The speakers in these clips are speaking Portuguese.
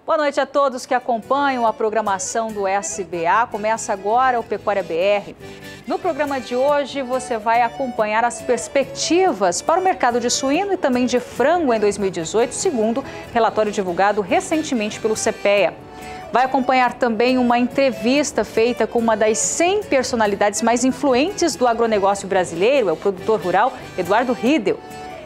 Boa noite a todos que acompanham a programação do SBA. Começa agora o Pecuária BR. No programa de hoje você vai acompanhar as perspectivas para o mercado de suíno e também de frango em 2018, segundo relatório divulgado recentemente pelo CPEA. Vai acompanhar também uma entrevista feita com uma das 100 personalidades mais influentes do agronegócio brasileiro, é o produtor rural Eduardo Riedel.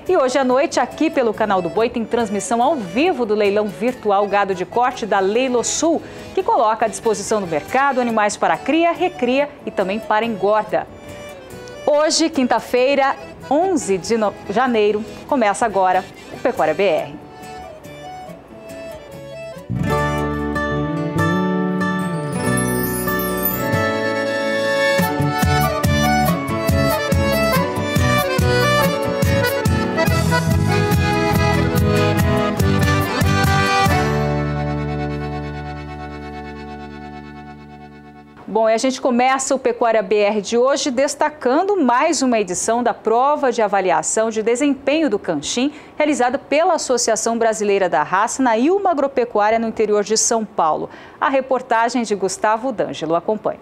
E hoje à noite, aqui pelo Canal do Boi, tem transmissão ao vivo do leilão virtual Gado de Corte da Leilosul, que coloca à disposição do mercado animais para cria, recria e também para engorda. Hoje, quinta-feira, 11 de janeiro, começa agora o Pecuária BR. Bom, e a gente começa o Pecuária BR de hoje destacando mais uma edição da prova de avaliação de desempenho do Canchim, realizada pela Associação Brasileira da Raça na Ilma Agropecuária no interior de São Paulo. A reportagem de Gustavo D'Angelo acompanha.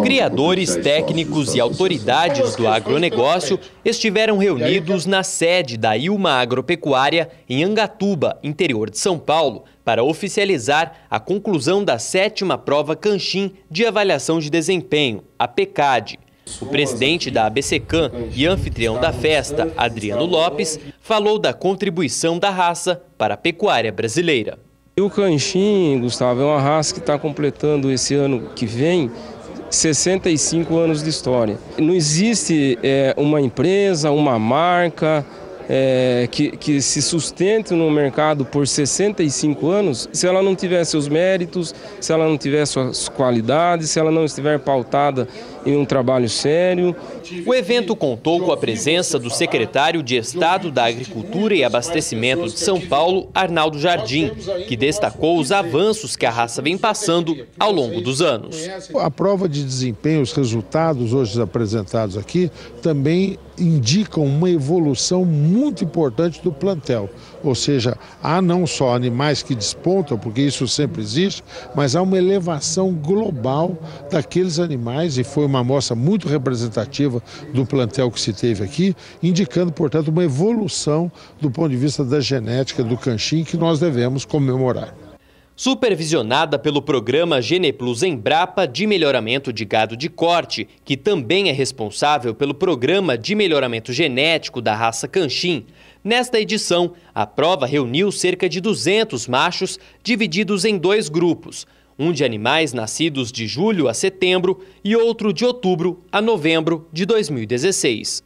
Criadores, técnicos e autoridades do agronegócio estiveram reunidos na sede da Ilma Agropecuária em Angatuba, interior de São Paulo, para oficializar a conclusão da 7ª prova Canchim de avaliação de desempenho, a PECAD. O presidente da ABSECAM e anfitrião da festa, Adriano Lopes, falou da contribuição da raça para a pecuária brasileira. O Canchim, Gustavo, é uma raça que está completando esse ano que vem 65 anos de história. Não existe uma empresa, uma marca que se sustente no mercado por 65 anos se ela não tiver seus méritos, se ela não tiver suas qualidades, se ela não estiver pautada em um trabalho sério. O evento contou com a presença do secretário de Estado da Agricultura e Abastecimento de São Paulo, Arnaldo Jardim, que destacou os avanços que a raça vem passando ao longo dos anos. A prova de desempenho, os resultados hoje apresentados aqui, também indicam uma evolução muito importante do plantel. Ou seja, há não só animais que despontam, porque isso sempre existe, mas há uma elevação global daqueles animais, e foi uma amostra muito representativa do plantel que se teve aqui, indicando, portanto, uma evolução do ponto de vista da genética do Canchim que nós devemos comemorar. Supervisionada pelo programa Geneplus Embrapa de melhoramento de gado de corte, que também é responsável pelo programa de melhoramento genético da raça Canchim, nesta edição, a prova reuniu cerca de 200 machos divididos em 2 grupos, um de animais nascidos de julho a setembro e outro de outubro a novembro de 2016.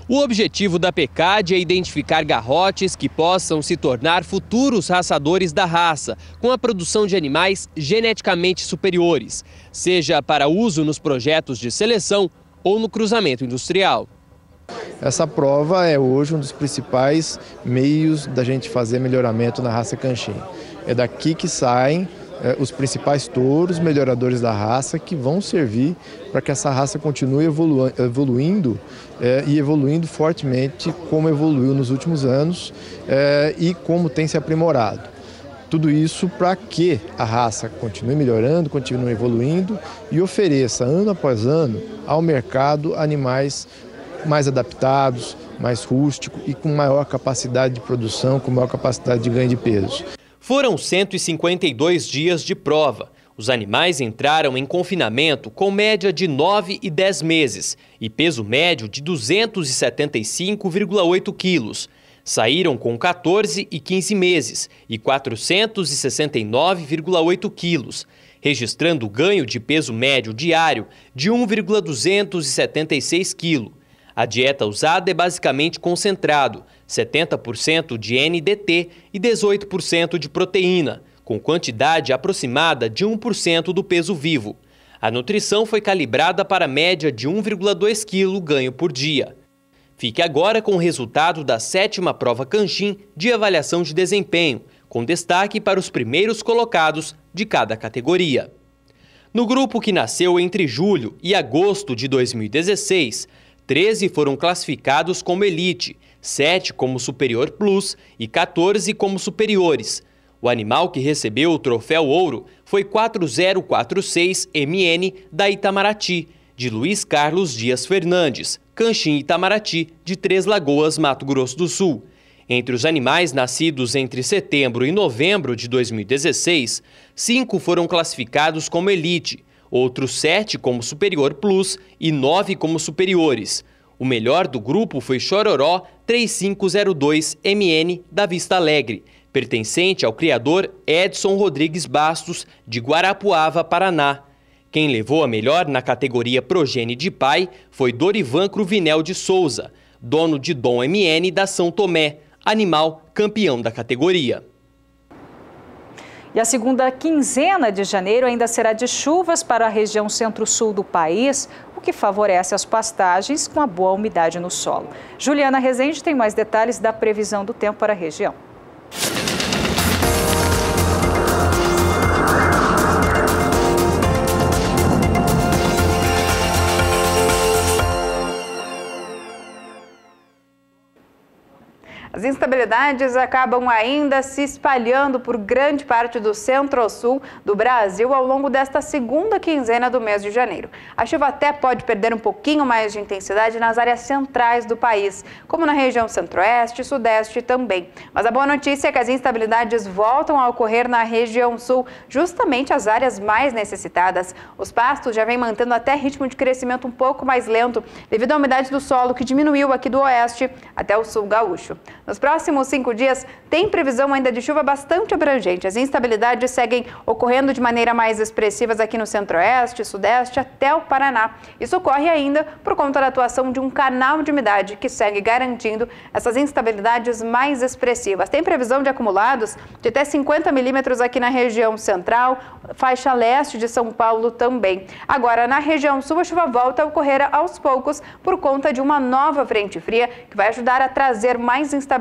O objetivo da PECAD é identificar garrotes que possam se tornar futuros raçadores da raça, com a produção de animais geneticamente superiores, seja para uso nos projetos de seleção ou no cruzamento industrial. Essa prova é hoje um dos principais meios da gente fazer melhoramento na raça Canchim. É daqui que saem os principais touros melhoradores da raça que vão servir para que essa raça continue evoluindo e evoluindo fortemente como evoluiu nos últimos anos e como tem se aprimorado. Tudo isso para que a raça continue melhorando, continue evoluindo e ofereça ano após ano ao mercado animais mais adaptados, mais rústicos e com maior capacidade de produção, com maior capacidade de ganho de peso. Foram 152 dias de prova. Os animais entraram em confinamento com média de 9 e 10 meses e peso médio de 275,8 quilos. Saíram com 14 e 15 meses e 469,8 quilos, registrando ganho de peso médio diário de 1,276 quilos. A dieta usada é basicamente concentrado, 70% de NDT e 18% de proteína, com quantidade aproximada de 1% do peso vivo. A nutrição foi calibrada para a média de 1,2 kg ganho por dia. Fique agora com o resultado da 7ª prova Canchim de avaliação de desempenho, com destaque para os primeiros colocados de cada categoria. No grupo que nasceu entre julho e agosto de 2016, 13 foram classificados como elite, 7 como superior plus e 14 como superiores. O animal que recebeu o troféu ouro foi 4046MN da Itamaraty, de Luiz Carlos Dias Fernandes, Canchim Itamaraty, de Três Lagoas, Mato Grosso do Sul. Entre os animais nascidos entre setembro e novembro de 2016, 5 foram classificados como elite, outros 7 como superior plus e 9 como superiores. O melhor do grupo foi Chororó 3502MN da Vista Alegre, pertencente ao criador Edson Rodrigues Bastos, de Guarapuava, Paraná. Quem levou a melhor na categoria progênie de pai foi Dorivan Cruvinel de Souza, dono de Dom MN da São Tomé, animal campeão da categoria. E a segunda quinzena de janeiro ainda será de chuvas para a região centro-sul do país, o que favorece as pastagens com a boa umidade no solo. Juliana Rezende tem mais detalhes da previsão do tempo para a região. As instabilidades acabam ainda se espalhando por grande parte do centro-sul do Brasil ao longo desta segunda quinzena do mês de janeiro. A chuva até pode perder um pouquinho mais de intensidade nas áreas centrais do país, como na região centro-oeste e sudeste também. Mas a boa notícia é que as instabilidades voltam a ocorrer na região sul, justamente as áreas mais necessitadas. Os pastos já vêm mantendo até ritmo de crescimento um pouco mais lento, devido à umidade do solo que diminuiu aqui do oeste até o sul gaúcho. Nos próximos 5 dias, tem previsão ainda de chuva bastante abrangente. As instabilidades seguem ocorrendo de maneira mais expressiva aqui no centro-oeste, sudeste até o Paraná. Isso ocorre ainda por conta da atuação de um canal de umidade que segue garantindo essas instabilidades mais expressivas. Tem previsão de acumulados de até 50 milímetros aqui na região central, faixa leste de São Paulo também. Agora, na região sul, a chuva volta a ocorrer aos poucos por conta de uma nova frente fria que vai ajudar a trazer mais instabilidades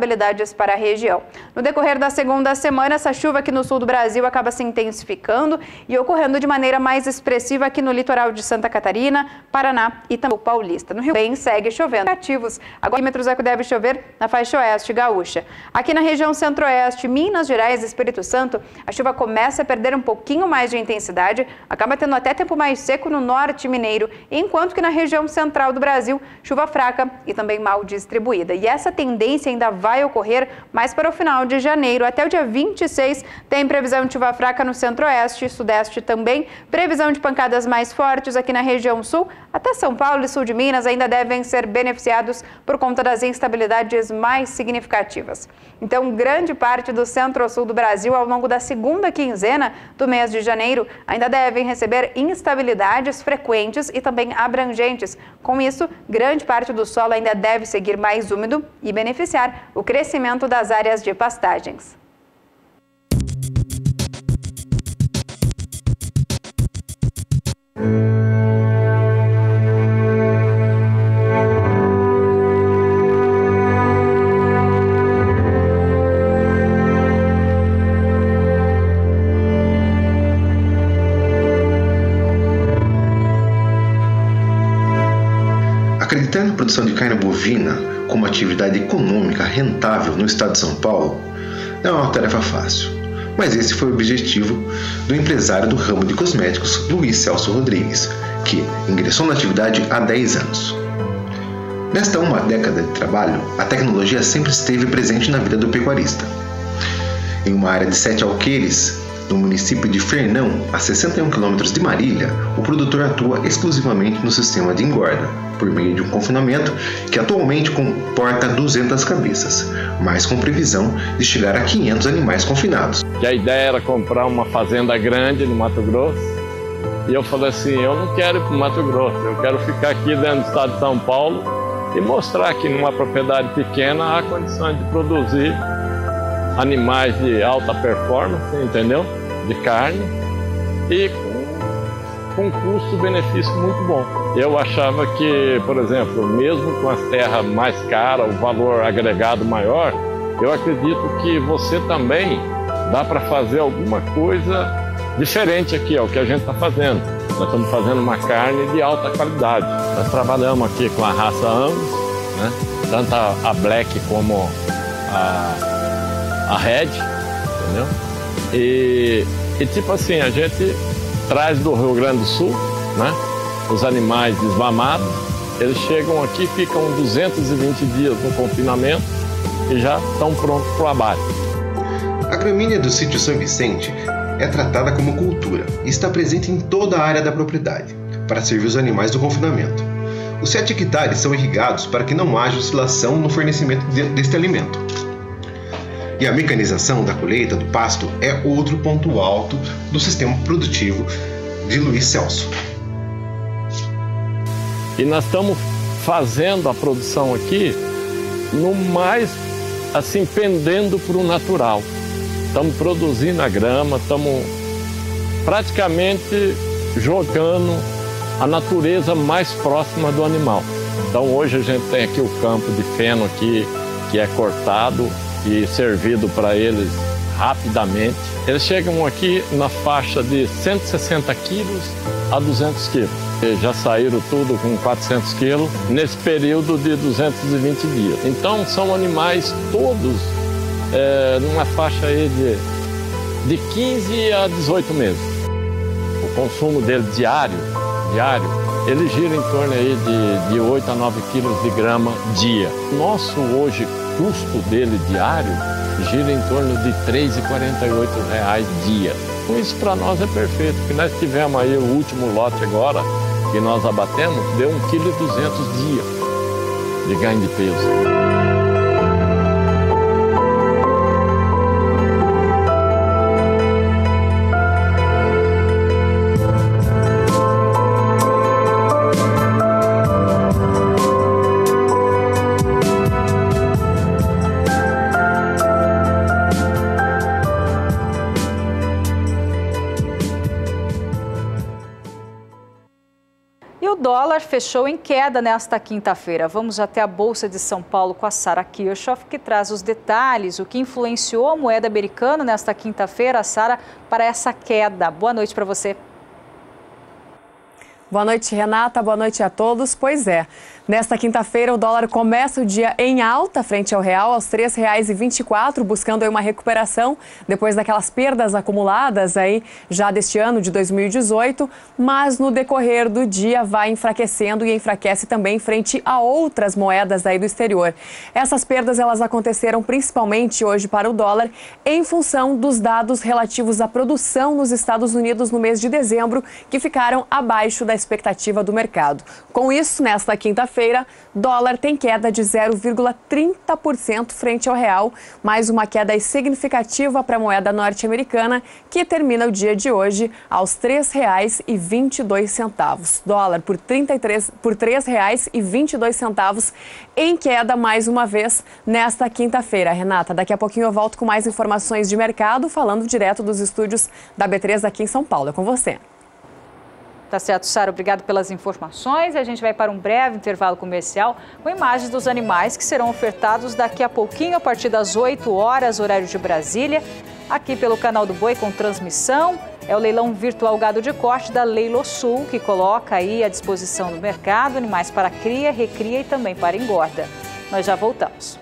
para a região. No decorrer da segunda semana, essa chuva aqui no sul do Brasil acaba se intensificando e ocorrendo de maneira mais expressiva aqui no litoral de Santa Catarina, Paraná e também Paulista. No Rio Grande do Sul segue chovendo. Ativos. Agora, milímetros é que deve chover na faixa oeste gaúcha. Aqui na região centro-oeste, Minas Gerais e Espírito Santo, a chuva começa a perder um pouquinho mais de intensidade, acaba tendo até tempo mais seco no norte mineiro, enquanto que na região central do Brasil, chuva fraca e também mal distribuída. E essa tendência ainda vai ocorrer mais para o final de janeiro. Até o dia 26 tem previsão de chuva fraca no centro-oeste e sudeste também. Previsão de pancadas mais fortes aqui na região sul. Até São Paulo e sul de Minas ainda devem ser beneficiados por conta das instabilidades mais significativas. Então, grande parte do centro-sul do Brasil ao longo da segunda quinzena do mês de janeiro ainda devem receber instabilidades frequentes e também abrangentes. Com isso, grande parte do solo ainda deve seguir mais úmido e beneficiar o crescimento das áreas de pastagens. Acreditar na produção de carne bovina como atividade econômica rentável no estado de São Paulo não é uma tarefa fácil, mas esse foi o objetivo do empresário do ramo de cosméticos Luiz Celso Rodrigues, que ingressou na atividade há 10 anos. Nesta uma década de trabalho, a tecnologia sempre esteve presente na vida do pecuarista. Em uma área de 7 alqueires, no município de Fernão, a 61 km de Marília, o produtor atua exclusivamente no sistema de engorda, por meio de um confinamento que atualmente comporta 200 cabeças, mas com previsão de chegar a 500 animais confinados. A ideia era comprar uma fazenda grande no Mato Grosso, e eu falei assim, eu não quero ir para o Mato Grosso, eu quero ficar aqui dentro do estado de São Paulo e mostrar que numa propriedade pequena há condições de produzir animais de alta performance, entendeu? De carne e com custo-benefício muito bom. Eu achava que, por exemplo, mesmo com as terras mais caras, o valor agregado maior, eu acredito que você também dá para fazer alguma coisa diferente aqui, é o que a gente está fazendo. Nós estamos fazendo uma carne de alta qualidade. Nós trabalhamos aqui com a raça Angus, né? Tanto a Black como a Red, entendeu? E tipo assim, a gente traz do Rio Grande do Sul, né? Os animais desmamados, eles chegam aqui, ficam 220 dias no confinamento e já estão prontos para o abate. A gramínea do sítio São Vicente é tratada como cultura e está presente em toda a área da propriedade, para servir os animais do confinamento. Os 7 hectares são irrigados para que não haja oscilação no fornecimento deste alimento. E a mecanização da colheita do pasto é outro ponto alto do sistema produtivo de Luiz Celso. E nós estamos fazendo a produção aqui no mais, assim, pendendo para o natural. Estamos produzindo a grama, estamos praticamente jogando a natureza mais próxima do animal. Então hoje a gente tem aqui o campo de feno aqui, que é cortado e servido para eles rapidamente. Eles chegam aqui na faixa de 160 quilos a 200 quilos. Eles já saíram tudo com 400 quilos nesse período de 220 dias. Então são animais todos numa faixa aí de 15 a 18 meses. O consumo dele diário, ele gira em torno aí de 8 a 9 quilos de grama dia. Nosso hoje custo dele diário gira em torno de R$ 3,48 dia. Isso para nós é perfeito, porque nós tivemos aí o último lote agora, que nós abatemos, deu 1,2 kg dia de ganho de peso. O dólar fechou em queda nesta quinta-feira. Vamos até a Bolsa de São Paulo com a Sara Kirchhoff, que traz os detalhes, o que influenciou a moeda americana nesta quinta-feira, Sara, para essa queda. Boa noite para você. Boa noite, Renata. Boa noite a todos. Pois é, nesta quinta-feira o dólar começa o dia em alta frente ao real, aos R$ 3,24, buscando aí uma recuperação depois daquelas perdas acumuladas aí já deste ano de 2018, mas no decorrer do dia vai enfraquecendo e enfraquece também frente a outras moedas aí do exterior. Essas perdas elas aconteceram principalmente hoje para o dólar em função dos dados relativos à produção nos Estados Unidos no mês de dezembro, que ficaram abaixo da expectativa do mercado. Com isso, nesta quinta-feira, dólar tem queda de 0,30% frente ao real, mais uma queda significativa para a moeda norte-americana, que termina o dia de hoje aos R$ 3,22. Dólar por R$ 3,22 em queda mais uma vez nesta quinta-feira. Renata, daqui a pouquinho eu volto com mais informações de mercado, falando direto dos estúdios da B3 aqui em São Paulo. É com você. Tá certo, Sara, obrigado pelas informações. A gente vai para um breve intervalo comercial com imagens dos animais que serão ofertados daqui a pouquinho, a partir das 8 horas, horário de Brasília, aqui pelo canal do Boi com transmissão. É o leilão virtual gado de corte da Leilosul, que coloca aí à disposição do mercado animais para cria, recria e também para engorda. Nós já voltamos.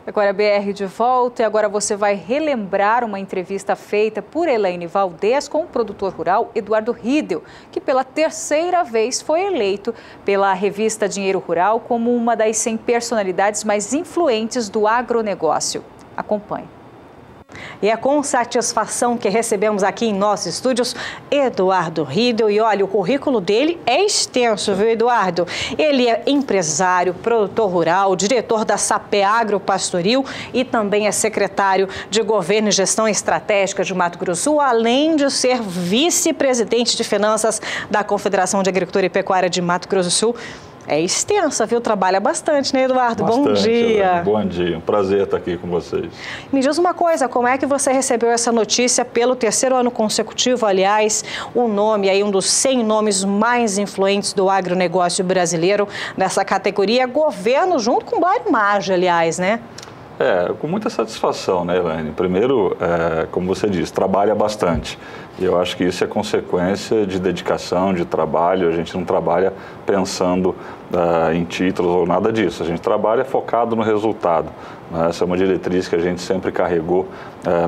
Pecuária BR de volta, e agora você vai relembrar uma entrevista feita por Elaine Valdez com o produtor rural Eduardo Riedel, que pela terceira vez foi eleito pela revista Dinheiro Rural como uma das 100 personalidades mais influentes do agronegócio. Acompanhe. E é com satisfação que recebemos aqui em nossos estúdios Eduardo Riedel. E olha, o currículo dele é extenso, viu, Eduardo? Ele é empresário, produtor rural, diretor da Sapé Agropastoril e também é secretário de Governo e Gestão Estratégica de Mato Grosso do Sul, além de ser vice-presidente de Finanças da Confederação de Agricultura e Pecuária de Mato Grosso do Sul. É extensa, viu? Trabalha bastante, né, Eduardo? Bastante, bom dia. Elaine. Bom dia, um prazer estar aqui com vocês. Me diz uma coisa, como é que você recebeu essa notícia pelo terceiro ano consecutivo, aliás, o nome aí, um dos 100 nomes mais influentes do agronegócio brasileiro nessa categoria, governo junto com o Mário Maggi, aliás, né? Com muita satisfação, né, Elaine? Primeiro, como você disse, trabalha bastante. E eu acho que isso é consequência de dedicação, de trabalho. A gente não trabalha pensando em títulos ou nada disso. A gente trabalha focado no resultado. Essa é uma diretriz que a gente sempre carregou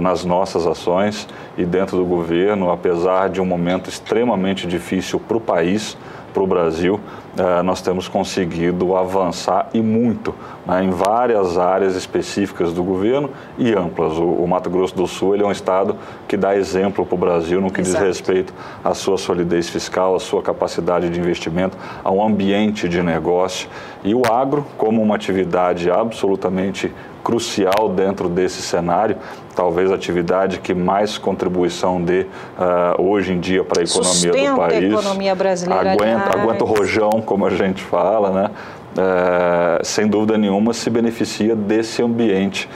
nas nossas ações e dentro do governo, apesar de um momento extremamente difícil para o país, para o Brasil, nós temos conseguido avançar e muito em várias áreas específicas do governo e amplas. O Mato Grosso do Sul ele é um estado que dá exemplo para o Brasil no que diz respeito à sua solidez fiscal, à sua capacidade de investimento, ao ambiente de negócio. E o agro, como uma atividade absolutamente crucial dentro desse cenário, talvez a atividade que mais contribuição dê hoje em dia para a economia do país. A economia brasileira. Aguenta o rojão, como a gente fala, né? Sem dúvida nenhuma se beneficia desse ambiente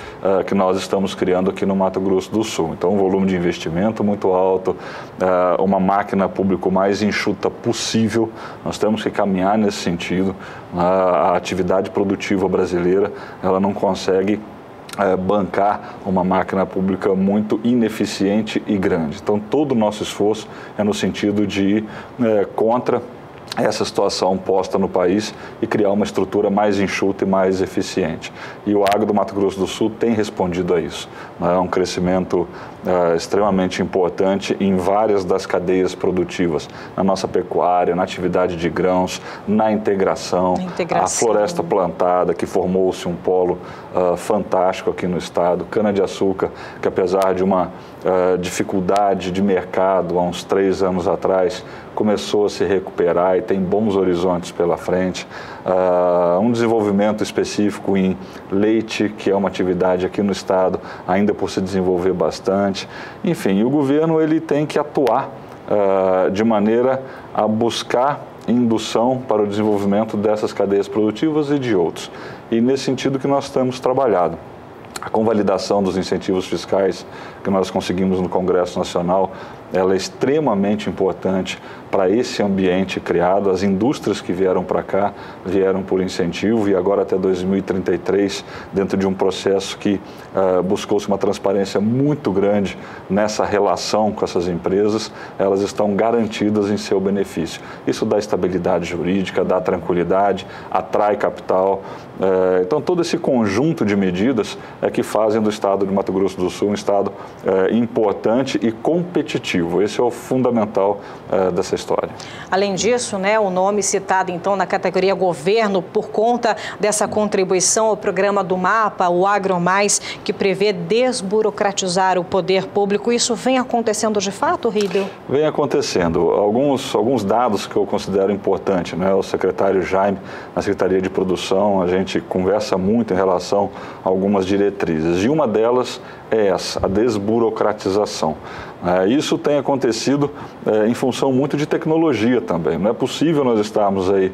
que nós estamos criando aqui no Mato Grosso do Sul. Então, um volume de investimento muito alto, uma máquina pública mais enxuta possível. Nós temos que caminhar nesse sentido. A atividade produtiva brasileira, ela não consegue bancar uma máquina pública muito ineficiente e grande. Então, todo o nosso esforço é no sentido de ir contra essa situação posta no país e criar uma estrutura mais enxuta e mais eficiente. E o agro do Mato Grosso do Sul tem respondido a isso. É um crescimento extremamente importante em várias das cadeias produtivas, na nossa pecuária, na atividade de grãos, na integração. A floresta plantada, que formou-se um polo fantástico aqui no estado, cana-de-açúcar, que apesar de uma dificuldade de mercado há uns 3 anos atrás, começou a se recuperar e tem bons horizontes pela frente. Um desenvolvimento específico em leite, que é uma atividade aqui no estado, ainda por se desenvolver bastante. Enfim, o governo ele tem que atuar de maneira a buscar indução para o desenvolvimento dessas cadeias produtivas e de outros. E nesse sentido que nós temos trabalhado. A convalidação dos incentivos fiscais que nós conseguimos no Congresso Nacional, ela é extremamente importante para esse ambiente criado. As indústrias que vieram para cá vieram por incentivo e agora até 2033, dentro de um processo que buscou-se uma transparência muito grande nessa relação com essas empresas, elas estão garantidas em seu benefício. Isso dá estabilidade jurídica, dá tranquilidade, atrai capital. Então, todo esse conjunto de medidas é que fazem do estado de Mato Grosso do Sul um estado importante e competitivo. Esse é o fundamental dessa história. Além disso, né, o nome citado então na categoria governo por conta dessa contribuição ao programa do MAPA, o Agro Mais, que prevê desburocratizar o poder público. Isso vem acontecendo de fato, Riedel? Vem acontecendo. Alguns dados que eu considero importantes, né? O secretário Jaime, na Secretaria de Produção, a gente conversa muito em relação a algumas diretrizes. E uma delas é essa, a desburocratização. Isso tem acontecido em função muito de tecnologia também. Não é possível nós estarmos aí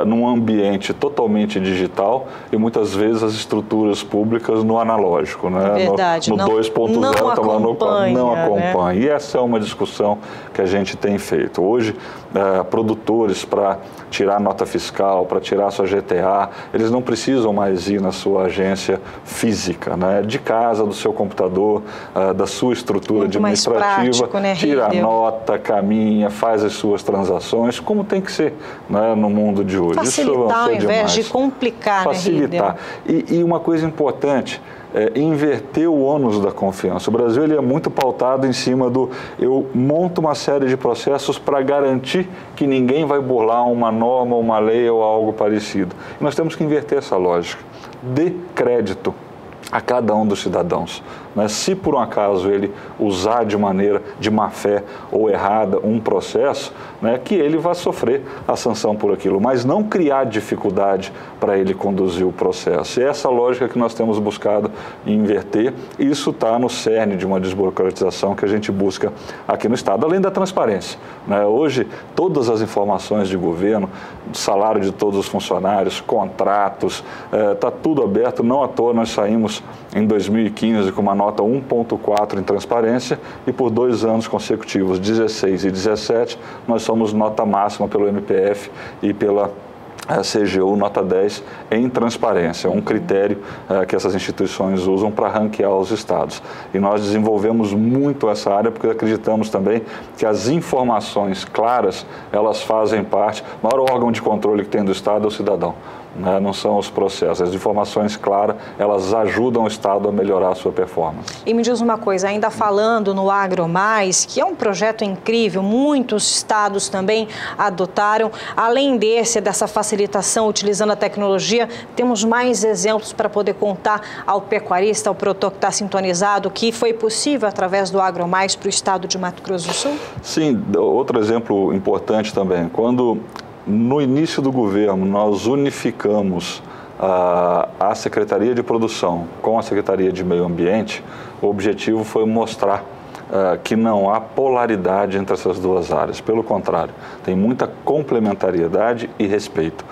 num ambiente totalmente digital e muitas vezes as estruturas públicas no analógico, né? Verdade, no 2.0 não acompanha. Né? E essa é uma discussão que a gente tem feito. Hoje, produtores para tirar nota fiscal, para tirar sua GTA, eles não precisam mais ir na sua agência física, né? De casa, do seu computador, da sua estrutura muito administrativa, prático, né, tira a nota, caminha, faz as suas transações, como tem que ser, né, no mundo de hoje. Facilitar ao invés de complicar, facilitar. Né, e uma coisa importante, inverter o ônus da confiança. O Brasil ele é muito pautado em cima do eu monto uma série de processos para garantir que ninguém vai burlar uma norma, uma lei ou algo parecido. E nós temos que inverter essa lógica. Dê crédito a cada um dos cidadãos. Se por um acaso ele usar de maneira de má fé ou errada um processo, que ele vai sofrer a sanção por aquilo, mas não criar dificuldade para ele conduzir o processo. E é essa lógica que nós temos buscado inverter, e isso está no cerne de uma desburocratização que a gente busca aqui no Estado, além da transparência. Hoje, todas as informações de governo, salário de todos os funcionários, contratos, está tudo aberto. Não à toa nós saímos em 2015 com uma nota 1.4 em transparência e por 2 anos consecutivos, 16 e 17, nós somos nota máxima pelo MPF e pela a CGU nota 10 em transparência, um critério que essas instituições usam para ranquear os estados. E nós desenvolvemos muito essa área porque acreditamos também que as informações claras, elas fazem parte, o maior órgão de controle que tem do estado é o cidadão. Não são os processos. As informações claras, elas ajudam o Estado a melhorar a sua performance. E me diz uma coisa, ainda falando no Agro Mais, que é um projeto incrível, muitos estados também adotaram. Além dessa facilitação utilizando a tecnologia, temos mais exemplos para poder contar ao pecuarista, ao produtor que está sintonizado, que foi possível através do Agro Mais para o estado de Mato Grosso do Sul? Sim, outro exemplo importante também, quando no início do governo nós unificamos a Secretaria de Produção com a Secretaria de Meio Ambiente, o objetivo foi mostrar que não há polaridade entre essas duas áreas. Pelo contrário, tem muita complementariedade e respeito.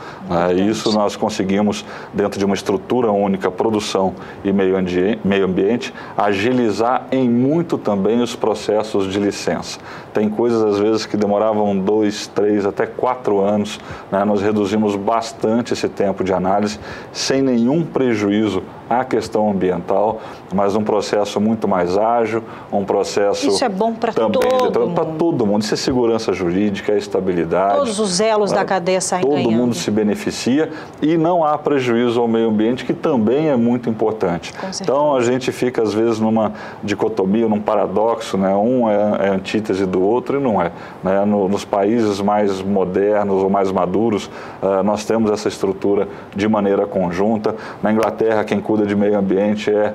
Isso nós conseguimos, dentro de uma estrutura única, produção e meio ambiente, agilizar em muito também os processos de licença. Tem coisas, às vezes, que demoravam 2, 3, até 4 anos. Nós reduzimos bastante esse tempo de análise, sem nenhum prejuízo à questão ambiental, mas um processo muito mais ágil, um processo... Isso é bom para todo mundo. Isso é segurança jurídica, é estabilidade. Todos os elos da cadeia saem ganhando. Todo mundo se beneficia e não há prejuízo ao meio ambiente, que também é muito importante. Então, a gente fica, às vezes, numa dicotomia, num paradoxo, um é antítese do outro e não é. Nos países mais modernos ou mais maduros, nós temos essa estrutura de maneira conjunta. Na Inglaterra, quem cuida de meio ambiente é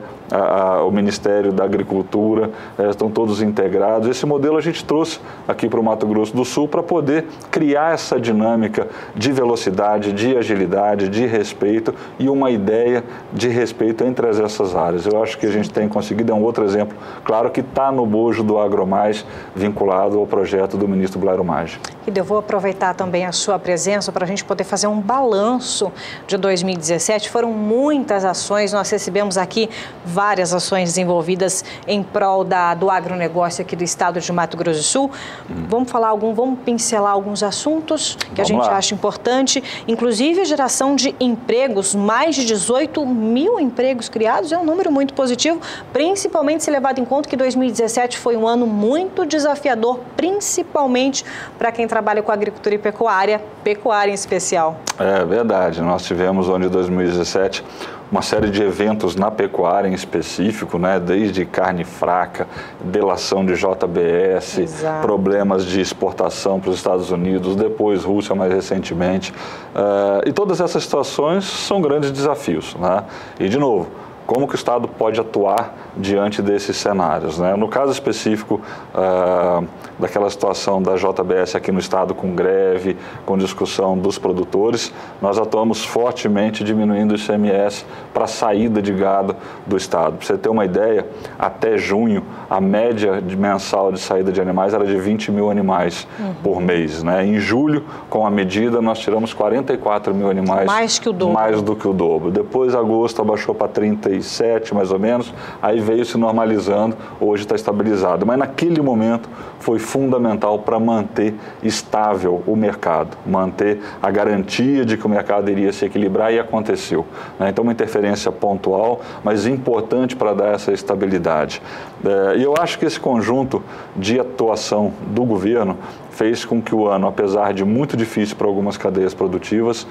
o Ministério da Agricultura, estão todos integrados. Esse modelo a gente trouxe aqui para o Mato Grosso do Sul para poder criar essa dinâmica de velocidade, de agilidade, de respeito e uma ideia de respeito entre essas áreas. Eu acho que a gente tem conseguido, é um outro exemplo, claro que está no bojo do Agro Mais, vinculado ao projeto do ministro Blairo Maggi. E eu vou aproveitar também a sua presença para a gente poder fazer um balanço de 2017. Foram muitas ações, nós recebemos aqui várias ações desenvolvidas em prol do agronegócio aqui do estado de Mato Grosso do Sul. Vamos pincelar alguns assuntos que a gente acha importante, inclusive a geração de empregos, mais de 18 mil empregos criados, é um número muito positivo, principalmente se levado em conta que 2017 foi um ano muito desafiador, principalmente para quem trabalha com agricultura e pecuária em especial. É verdade, nós tivemos no ano de 2017 uma série de eventos na pecuária em específico, desde carne fraca, delação de JBS, Exato. Problemas de exportação para os Estados Unidos, depois Rússia mais recentemente. E todas essas situações são grandes desafios. E, de novo, como que o Estado pode atuar diante desses cenários, No caso específico daquela situação da JBS aqui no Estado com greve, com discussão dos produtores, nós atuamos fortemente diminuindo o ICMS para a saída de gado do Estado. Para você ter uma ideia, até junho, a média mensal de saída de animais era de 20 mil animais por mês. Em julho, com a medida, nós tiramos 44 mil animais. Mais que o dobro. Mais do que o dobro. Depois, agosto, abaixou para 37, mais ou menos, aí veio se normalizando, hoje está estabilizado. Mas naquele momento foi fundamental para manter estável o mercado, manter a garantia de que o mercado iria se equilibrar e aconteceu. Então, uma interferência pontual, mas importante para dar essa estabilidade. E eu acho que esse conjunto de atuação do governo fez com que o ano, apesar de muito difícil para algumas cadeias produtivas,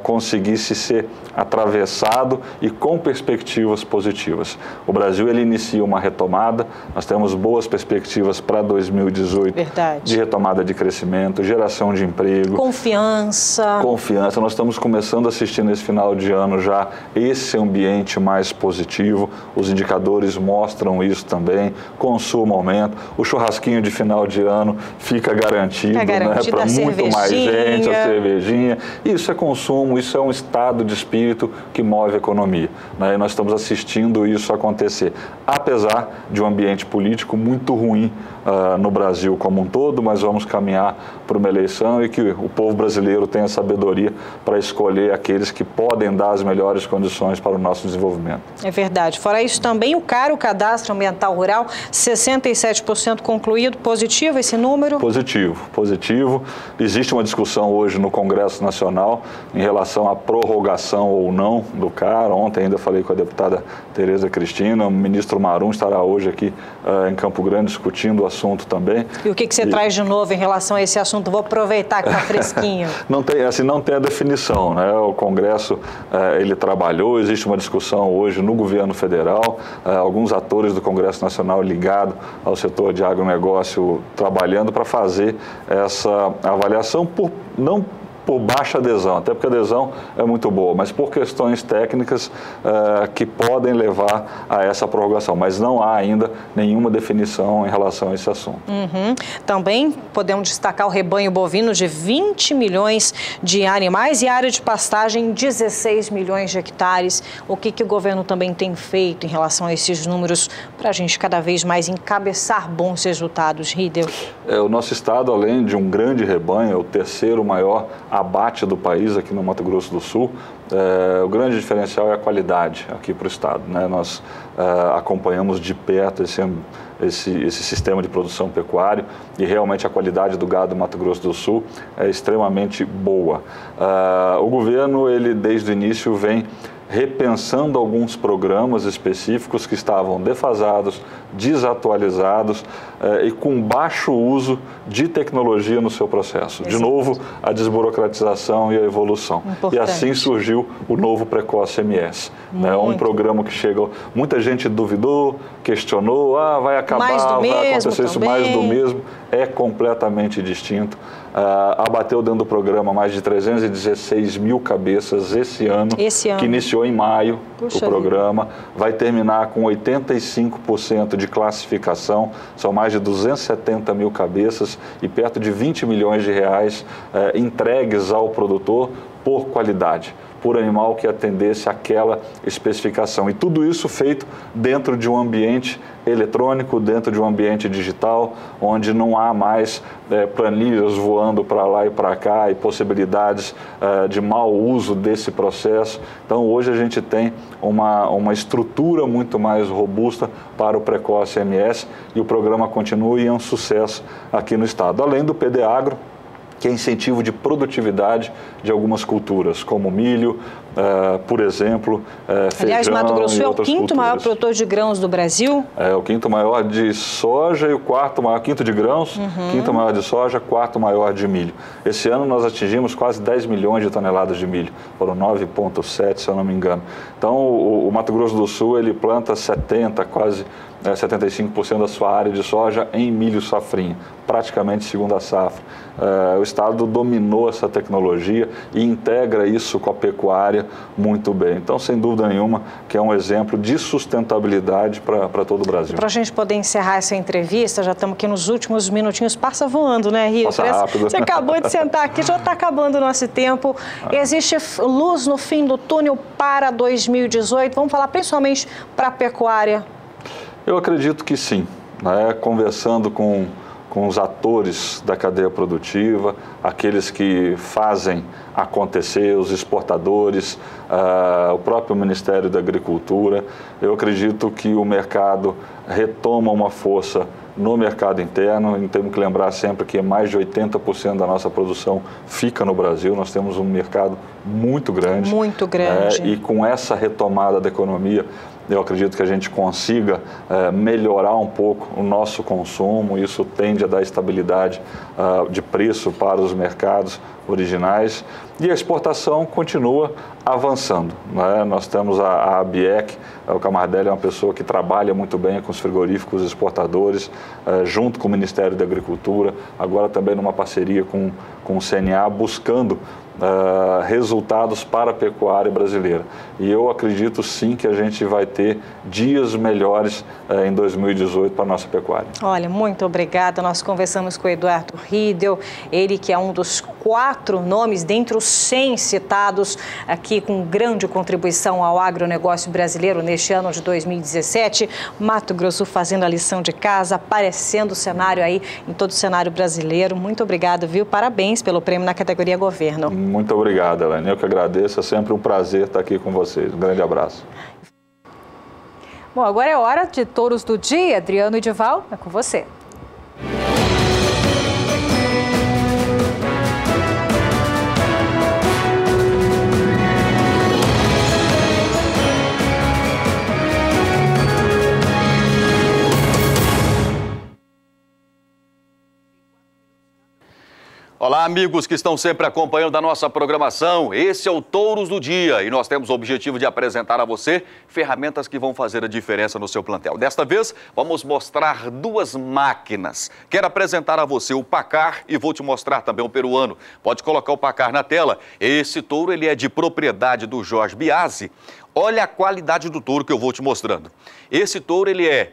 conseguisse ser atravessado e com perspectivas positivas. O Brasil ele inicia uma retomada, nós temos boas perspectivas para 2018. Verdade. De retomada de crescimento, geração de emprego. Confiança. Nós estamos começando a assistir nesse final de ano já esse ambiente mais positivo, os indicadores mostram isso também, consumo aumenta, o churrasquinho de final de ano fica garantido, para muito mais gente, a cervejinha. Isso é consumo, isso é um estado de espírito que move a economia. E nós estamos assistindo isso acontecer, apesar de um ambiente político muito ruim no Brasil como um todo, mas vamos caminhar para uma eleição e que o povo brasileiro tenha sabedoria para escolher aqueles que podem dar as melhores condições para o nosso desenvolvimento. É verdade. Fora isso, também o cadastro ambiental rural, 67% concluído. Positivo esse número? Positivo. positivo. Existe uma discussão hoje no Congresso Nacional em relação à prorrogação ou não do CAR. Ontem ainda falei com a deputada Tereza Cristina, o ministro Marum estará hoje aqui em Campo Grande discutindo o assunto também. E o que você traz de novo em relação a esse assunto? Vou aproveitar que está fresquinho. Não tem a definição, né? O Congresso, ele trabalhou, existe uma discussão hoje no governo federal, alguns atores do Congresso Nacional ligados ao setor de agronegócio trabalhando para fazer essa avaliação não por baixa adesão, até porque a adesão é muito boa, mas por questões técnicas que podem levar a essa prorrogação. Mas não há ainda nenhuma definição em relação a esse assunto. Também podemos destacar o rebanho bovino de 20 milhões de animais e a área de pastagem 16 milhões de hectares. O que o governo também tem feito em relação a esses números para a gente cada vez mais encabeçar bons resultados, Riedel? O nosso estado, além de um grande rebanho, é o terceiro maior abate do país aqui no Mato Grosso do Sul. O grande diferencial é a qualidade aqui para o estado, né? Nós acompanhamos de perto esse sistema de produção pecuária e realmente a qualidade do gado do Mato Grosso do Sul é extremamente boa. O governo, ele desde o início vem repensando alguns programas específicos que estavam defasados, desatualizados e com baixo uso de tecnologia no seu processo. De novo, a desburocratização e a evolução. Importante. E assim surgiu o novo Precoce MS. Né? Um programa que chega... Muita gente duvidou, questionou, vai acabar, vai acontecer isso, mais do mesmo. É completamente distinto. Abateu dentro do programa mais de 316 mil cabeças esse ano, que iniciou em maio. O programa vai terminar com 85% de classificação, são mais de 270 mil cabeças e perto de 20 milhões de reais entregues ao produtor por qualidade, por animal que atendesse aquela especificação. E tudo isso feito dentro de um ambiente eletrônico, dentro de um ambiente digital, onde não há mais planilhas voando para lá e para cá e possibilidades de mau uso desse processo. Então, hoje a gente tem uma estrutura muito mais robusta para o Precoce MS e o programa continua e é um sucesso aqui no estado. Além do PDAgro, que é incentivo de produtividade de algumas culturas, como milho, por exemplo, feijão. Aliás, Mato Grosso é o quinto maior produtor de grãos do Brasil. É o quinto maior de soja e o quarto maior, quinto de grãos, quinto maior de soja, quarto maior de milho. Esse ano nós atingimos quase 10 milhões de toneladas de milho, foram 9,7, se eu não me engano. Então, o Mato Grosso do Sul, ele planta 75% da sua área de soja em milho safrinha, praticamente segunda safra. O estado dominou essa tecnologia e integra isso com a pecuária muito bem. Então, sem dúvida nenhuma, que é um exemplo de sustentabilidade para todo o Brasil. Para a gente poder encerrar essa entrevista, já estamos aqui nos últimos minutinhos, passa voando, né, Rio? Passa rápido. Você acabou de sentar aqui, já está acabando o nosso tempo. Existe luz no fim do túnel para 2018? Vamos falar principalmente para a pecuária. Eu acredito que sim, né? Conversando com os atores da cadeia produtiva, aqueles que fazem acontecer, os exportadores, o próprio Ministério da Agricultura, eu acredito que o mercado retoma uma força no mercado interno. E temos que lembrar sempre que mais de 80% da nossa produção fica no Brasil. Nós temos um mercado muito grande. Muito grande. E com essa retomada da economia, eu acredito que a gente consiga melhorar um pouco o nosso consumo. Isso tende a dar estabilidade de preço para os mercados originais. E a exportação continua avançando, né? Nós temos a ABIEC, o Camardelli é uma pessoa que trabalha muito bem com os frigoríficos exportadores, junto com o Ministério da Agricultura, agora também numa parceria com o CNA, buscando resultados para a pecuária brasileira. E eu acredito sim que a gente vai ter dias melhores em 2018 para a nossa pecuária. Olha, muito obrigada. Nós conversamos com o Eduardo Riedel, ele que é um dos 4 nomes dentre os 100 citados aqui com grande contribuição ao agronegócio brasileiro neste ano de 2017. Mato Grosso fazendo a lição de casa, aparecendo o cenário aí em todo o cenário brasileiro. Muito obrigado, viu? Parabéns pelo prêmio na categoria Governo. Muito obrigado, Elaine. Eu que agradeço. É sempre um prazer estar aqui com vocês. Um grande abraço. Bom, agora é hora de Touros do Dia. Adriano Edival, é com você. Olá, amigos que estão sempre acompanhando a nossa programação. Esse é o Touros do Dia e nós temos o objetivo de apresentar a você ferramentas que vão fazer a diferença no seu plantel. Desta vez, vamos mostrar duas máquinas. Quero apresentar a você o Pacar e vou te mostrar também o peruano. Pode colocar o Pacar na tela. Esse touro ele é de propriedade do Jorge Biasi. Olha a qualidade do touro que eu vou te mostrando. Esse touro ele é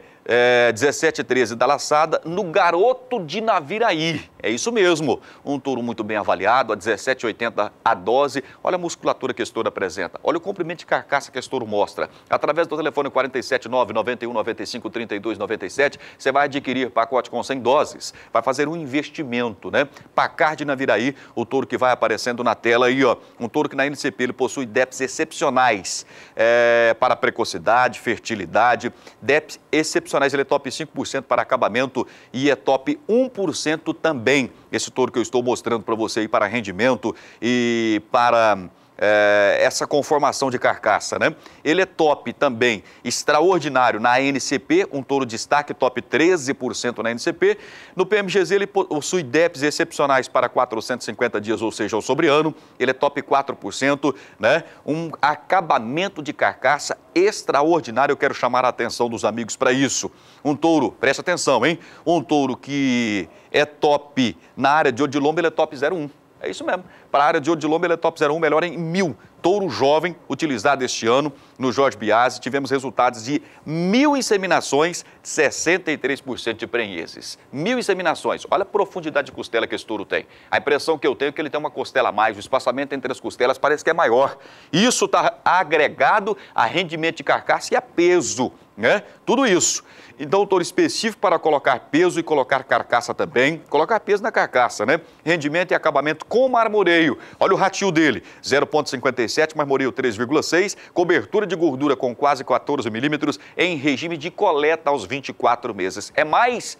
17,13 da laçada no Garoto de Naviraí. É isso mesmo, um touro muito bem avaliado, a 17,80 a dose. Olha a musculatura que esse touro apresenta, olha o comprimento de carcaça que esse touro mostra. Através do telefone 479-9195-3297, você vai adquirir pacote com 100 doses, vai fazer um investimento, né? Pacar de Naviraí, o touro que vai aparecendo na tela aí, ó. Um touro que na NCP ele possui DEPs excepcionais para precocidade, fertilidade, DEPs excepcionais. Ele é top 5% para acabamento e é top 1% também. Esse touro que eu estou mostrando para você aí para rendimento e para essa conformação de carcaça, né? Ele é top também, extraordinário na NCP, um touro destaque, top 13% na NCP. No PMGZ ele possui DEPs excepcionais para 450 dias, ou seja, ao sobreano. Ele é top 4%, né? Um acabamento de carcaça extraordinário. Eu quero chamar a atenção dos amigos para isso. Um touro, presta atenção, hein? Um touro que é top na área de odilombo, ele é top 0,1. É isso mesmo. Para a área de odilombo, ele é top 0,1, melhor em 1000. Touro jovem, utilizado este ano no Jorge Biasi. Tivemos resultados de 1000 inseminações, 63% de prenheses. 1000 inseminações. Olha a profundidade de costela que esse touro tem. A impressão que eu tenho é que ele tem uma costela a mais. O espaçamento entre as costelas parece que é maior. Isso está agregado a rendimento de carcaça e a peso, né? Tudo isso. Então, um touro específico para colocar peso e colocar carcaça também. Colocar peso na carcaça, né? Rendimento e acabamento com marmoreio. Olha o ratio dele, 0,57, marmoreio 3,6. Cobertura de gordura com quase 14 milímetros em regime de coleta aos 24 meses. Quer mais?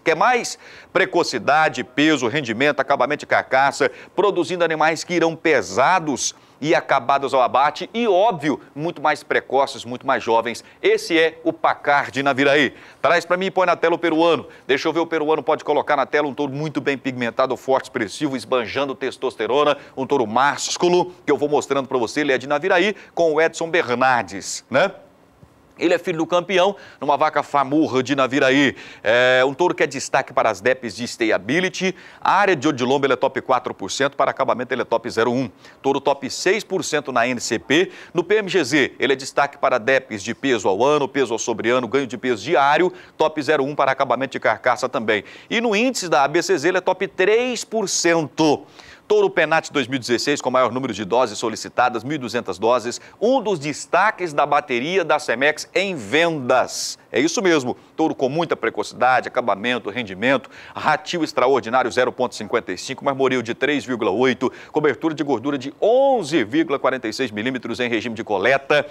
Precocidade, peso, rendimento, acabamento de carcaça, produzindo animais que irão pesados e acabados ao abate e, óbvio, muito mais precoces, muito mais jovens. Esse é o Pacar de Naviraí. Traz para mim e põe na tela o peruano. Deixa eu ver o peruano, pode colocar na tela um touro muito bem pigmentado, forte, expressivo, esbanjando testosterona, um touro másculo, que eu vou mostrando para você. Ele é de Naviraí, com o Edson Bernardes, né? Ele é filho do campeão, numa vaca famurra de Naviraí. É um touro que é destaque para as DEPs de stayability. A área de odilombo ele é top 4%, para acabamento ele é top 0,1. Touro top 6% na NCP. No PMGZ, ele é destaque para DEPs de peso ao ano, peso ao sobreano, ganho de peso diário, top 0,1 para acabamento de carcaça também. E no índice da ABCZ ele é top 3%. Touro Penat 2016, com maior número de doses solicitadas, 1.200 doses, um dos destaques da bateria da Cemex em vendas. É isso mesmo, touro com muita precocidade, acabamento, rendimento, ratio extraordinário 0,55, marmoreio de 3,8, cobertura de gordura de 11,46 milímetros em regime de coleta.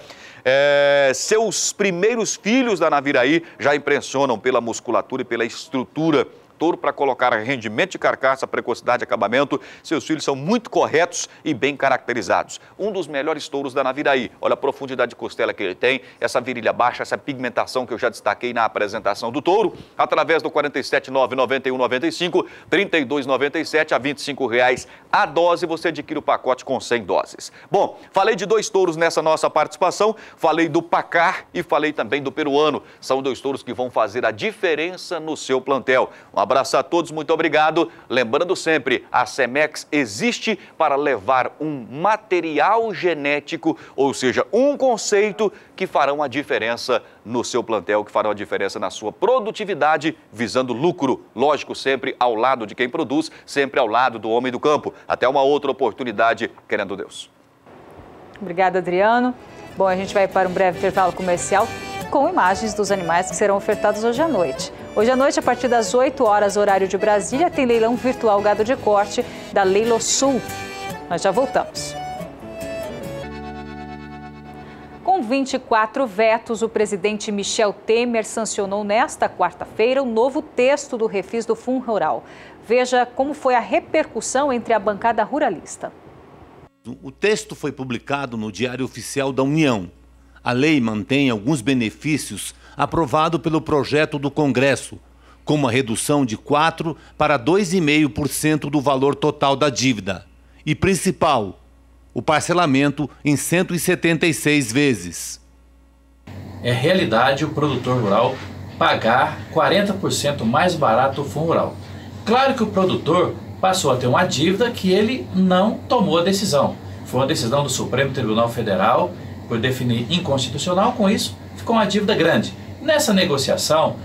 Seus primeiros filhos da Naviraí já impressionam pela musculatura e pela estrutura. Touro para colocar rendimento de carcaça, precocidade, acabamento. Seus filhos são muito corretos e bem caracterizados. Um dos melhores touros da Naviraí. Olha a profundidade de costela que ele tem, essa virilha baixa, essa pigmentação que eu já destaquei na apresentação do touro. Através do 479-9195-3297 a R$25 a dose, você adquire o pacote com 100 doses. Bom, falei de dois touros nessa nossa participação. Falei do Pacar e falei também do peruano. São dois touros que vão fazer a diferença no seu plantel. Um abraço a todos, muito obrigado. Lembrando sempre, a Cemex existe para levar um material genético, ou seja, um conceito que farão a diferença no seu plantel, que farão a diferença na sua produtividade, visando lucro. Lógico, sempre ao lado de quem produz, sempre ao lado do homem do campo. Até uma outra oportunidade, querendo Deus. Obrigada, Adriano. Bom, a gente vai para um breve intervalo comercial com imagens dos animais que serão ofertados hoje à noite. Hoje à noite, a partir das 8 horas, horário de Brasília, tem leilão virtual gado de corte da Leilo Sul. Nós já voltamos. Com 24 vetos, o presidente Michel Temer sancionou nesta quarta-feira o novo texto do refis do Fundo Rural. Veja como foi a repercussão entre a bancada ruralista. O texto foi publicado no Diário Oficial da União. A lei mantém alguns benefícios aprovados pelo projeto do Congresso, com uma redução de 4% para 2,5% do valor total da dívida. E principal, o parcelamento em 176 vezes. É realidade o produtor rural pagar 40% mais barato o Fundo Rural. Claro que o produtor passou a ter uma dívida que ele não tomou a decisão. Foi uma decisão do Supremo Tribunal Federal por definir inconstitucional, com isso ficou uma dívida grande. Nessa negociação,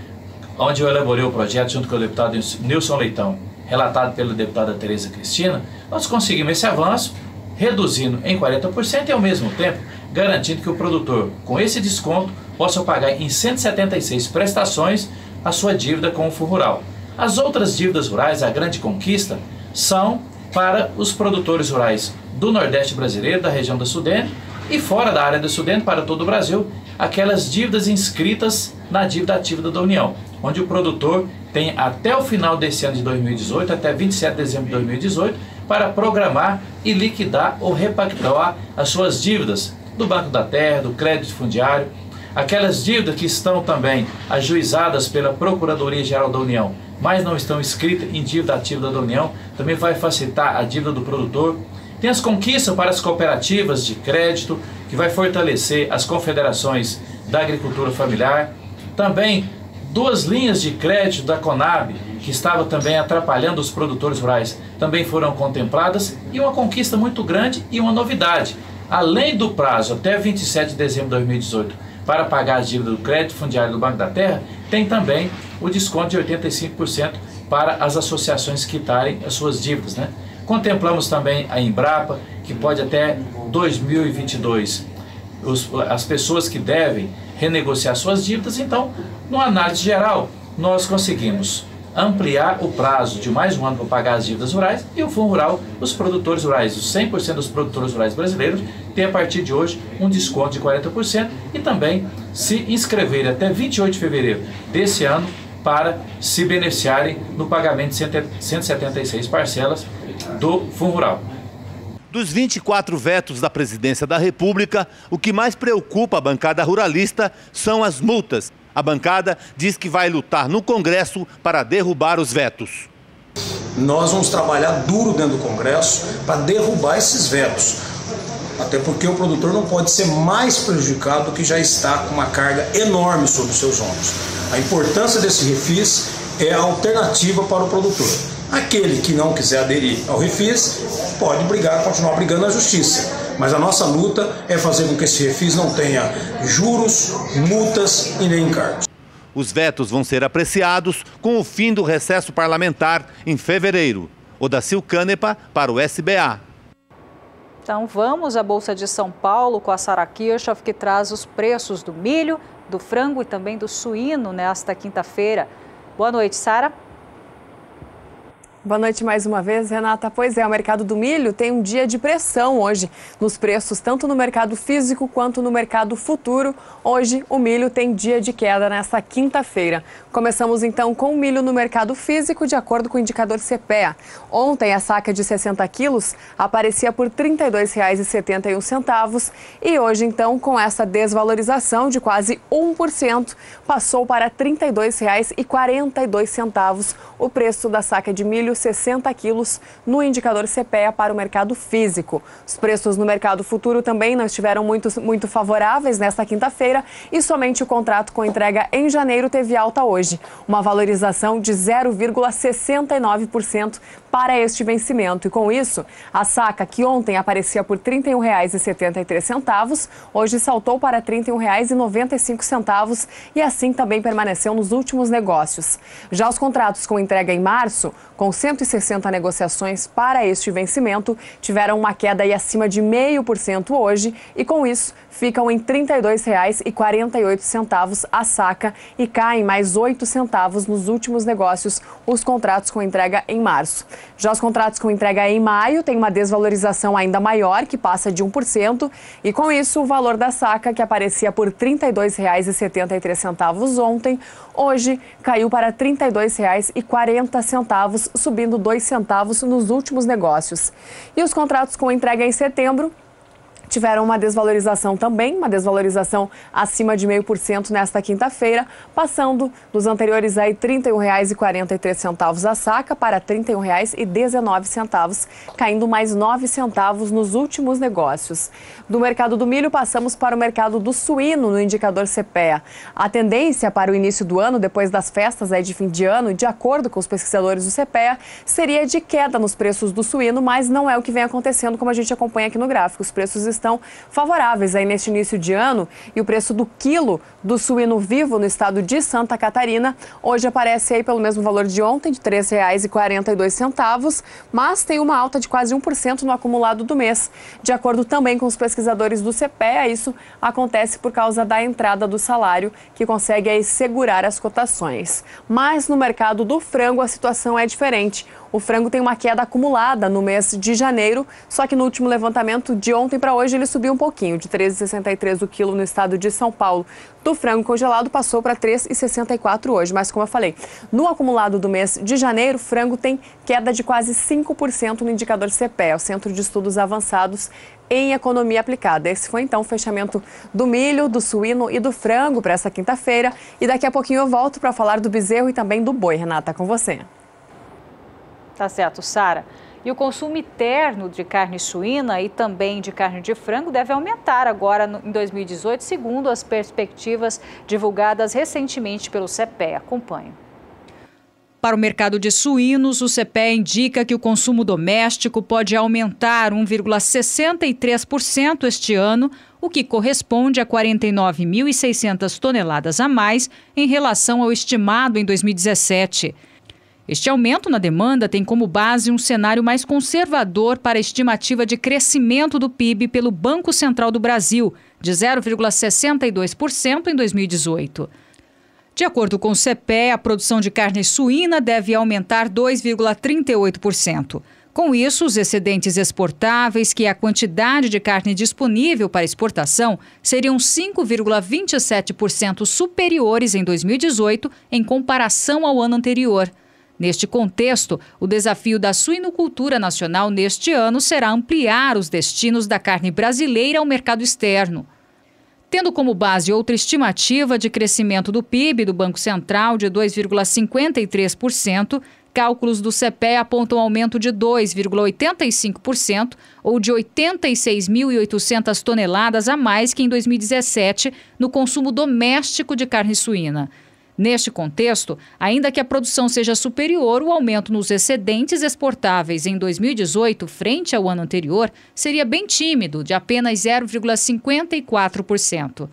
onde eu elaborei o projeto junto com o deputado Nilson Leitão, relatado pela deputada Tereza Cristina, nós conseguimos esse avanço, reduzindo em 40% e ao mesmo tempo garantindo que o produtor, com esse desconto, possa pagar em 176 prestações a sua dívida com o Fundo Rural. As outras dívidas rurais, a grande conquista, são para os produtores rurais do Nordeste brasileiro, da região da Sudene e fora da área da Sudene, para todo o Brasil, aquelas dívidas inscritas na dívida ativa da União, onde o produtor tem até o final desse ano de 2018, até 27 de dezembro de 2018, para programar e liquidar ou repactuar as suas dívidas do Banco da Terra, do crédito fundiário, aquelas dívidas que estão também ajuizadas pela Procuradoria-Geral da União, mas não estão inscritas em dívida ativa da União, também vai facilitar a dívida do produtor. Tem as conquistas para as cooperativas de crédito, que vai fortalecer as confederações da agricultura familiar. Também 2 linhas de crédito da Conab, que estava também atrapalhando os produtores rurais, também foram contempladas. E uma conquista muito grande e uma novidade. Além do prazo até 27 de dezembro de 2018 para pagar as dívidas do crédito fundiário do Banco da Terra, tem também o desconto de 85% para as associações quitarem as suas dívidas, né? Contemplamos também a Embrapa, que pode até 2022 as pessoas que devem renegociar suas dívidas. Então, numa análise geral, nós conseguimos ampliar o prazo de mais um ano para pagar as dívidas rurais, e o Fundo Rural, os produtores rurais, os 100% dos produtores rurais brasileiros, tem a partir de hoje um desconto de 40% e também se inscreverem até 28 de fevereiro desse ano para se beneficiarem no pagamento de 176 parcelas do Fundo Rural. Dos 24 vetos da Presidência da República, o que mais preocupa a bancada ruralista são as multas. A bancada diz que vai lutar no Congresso para derrubar os vetos. Nós vamos trabalhar duro dentro do Congresso para derrubar esses vetos. Até porque o produtor não pode ser mais prejudicado do que já está com uma carga enorme sobre os seus ombros. A importância desse refis é a alternativa para o produtor. Aquele que não quiser aderir ao refis pode continuar brigando na justiça. Mas a nossa luta é fazer com que esse refis não tenha juros, multas e nem encargos. Os vetos vão ser apreciados com o fim do recesso parlamentar em fevereiro. Odacil Canepa para o SBA. Então vamos à Bolsa de São Paulo com a Sara Kirchhoff, que traz os preços do milho, do frango e também do suíno nesta quinta-feira. Boa noite, Sara. Boa noite mais uma vez, Renata. Pois é, o mercado do milho tem um dia de pressão hoje nos preços, tanto no mercado físico quanto no mercado futuro. Hoje, o milho tem dia de queda nesta quinta-feira. Começamos então com o milho no mercado físico, de acordo com o indicador CPEA. Ontem, a saca de 60 quilos aparecia por R$ 32,71 e hoje, então, com essa desvalorização de quase 1%, passou para R$ 32,42 o preço da saca de milho 60 quilos no indicador CPEA para o mercado físico. Os preços no mercado futuro também não estiveram muito favoráveis nesta quinta-feira e somente o contrato com entrega em janeiro teve alta hoje, uma valorização de 0,69% para este vencimento. E com isso, a saca, que ontem aparecia por R$ 31,73, hoje saltou para R$ 31,95 e assim também permaneceu nos últimos negócios. Já os contratos com entrega em março, com 160 negociações para este vencimento, tiveram uma queda aí acima de 0,5% hoje e com isso ficam em R$ 32,48 a saca e caem mais 8 centavos nos últimos negócios os contratos com entrega em março. Já os contratos com entrega em maio têm uma desvalorização ainda maior, que passa de 1%, e com isso o valor da saca, que aparecia por R$ 32,73 ontem, hoje caiu para R$ 32,40, subindo 2 centavos nos últimos negócios. E os contratos com entrega em setembro tiveram uma desvalorização também, uma desvalorização acima de 0,5% nesta quinta-feira, passando dos anteriores aí R$ 31,43 a saca para R$ 31,19, caindo mais 9 centavos nos últimos negócios. Do mercado do milho, passamos para o mercado do suíno no indicador CPEA. A tendência para o início do ano, depois das festas aí de fim de ano, de acordo com os pesquisadores do CPEA, seria de queda nos preços do suíno, mas não é o que vem acontecendo, como a gente acompanha aqui no gráfico. Os preços estão favoráveis aí neste início de ano e o preço do quilo do suíno vivo no estado de Santa Catarina hoje aparece aí pelo mesmo valor de ontem, de R$ 3,42, mas tem uma alta de quase 1% no acumulado do mês. De acordo também com os pesquisadores do CPEA, isso acontece por causa da entrada do salário, que consegue aí segurar as cotações. Mas no mercado do frango a situação é diferente. O frango tem uma queda acumulada no mês de janeiro, só que no último levantamento de ontem para hoje ele subiu um pouquinho, de R$ 13,63 o quilo no estado de São Paulo. Do frango congelado passou para R$ 3,64 hoje, mas como eu falei, no acumulado do mês de janeiro, o frango tem queda de quase 5% no indicador CPEA, o Centro de Estudos Avançados em Economia Aplicada. Esse foi então o fechamento do milho, do suíno e do frango para essa quinta-feira. E daqui a pouquinho eu volto para falar do bezerro e também do boi. Renata, com você. Tá certo, Sara. E o consumo interno de carne suína e também de carne de frango deve aumentar agora em 2018, segundo as perspectivas divulgadas recentemente pelo CPEA. Acompanhe. Para o mercado de suínos, o CPEA indica que o consumo doméstico pode aumentar 1,63% este ano, o que corresponde a 49.600 toneladas a mais em relação ao estimado em 2017. Este aumento na demanda tem como base um cenário mais conservador para a estimativa de crescimento do PIB pelo Banco Central do Brasil, de 0,62% em 2018. De acordo com o CPEA, a produção de carne suína deve aumentar 2,38%. Com isso, os excedentes exportáveis, que é a quantidade de carne disponível para exportação, seriam 5,27% superiores em 2018 em comparação ao ano anterior. Neste contexto, o desafio da suinocultura nacional neste ano será ampliar os destinos da carne brasileira ao mercado externo. Tendo como base outra estimativa de crescimento do PIB do Banco Central de 2,53%, cálculos do CPEA apontam aumento de 2,85% ou de 86.800 toneladas a mais que em 2017 no consumo doméstico de carne suína. Neste contexto, ainda que a produção seja superior, o aumento nos excedentes exportáveis em 2018, frente ao ano anterior, seria bem tímido, de apenas 0,54%.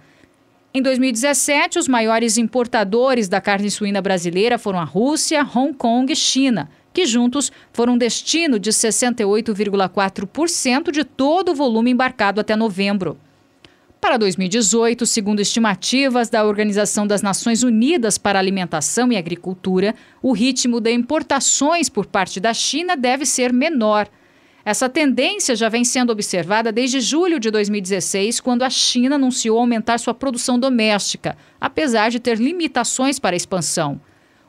Em 2017, os maiores importadores da carne suína brasileira foram a Rússia, Hong Kong e China, que juntos foram destino de 68,4% de todo o volume embarcado até novembro. Para 2018, segundo estimativas da Organização das Nações Unidas para a Alimentação e Agricultura, o ritmo de importações por parte da China deve ser menor. Essa tendência já vem sendo observada desde julho de 2016, quando a China anunciou aumentar sua produção doméstica, apesar de ter limitações para a expansão.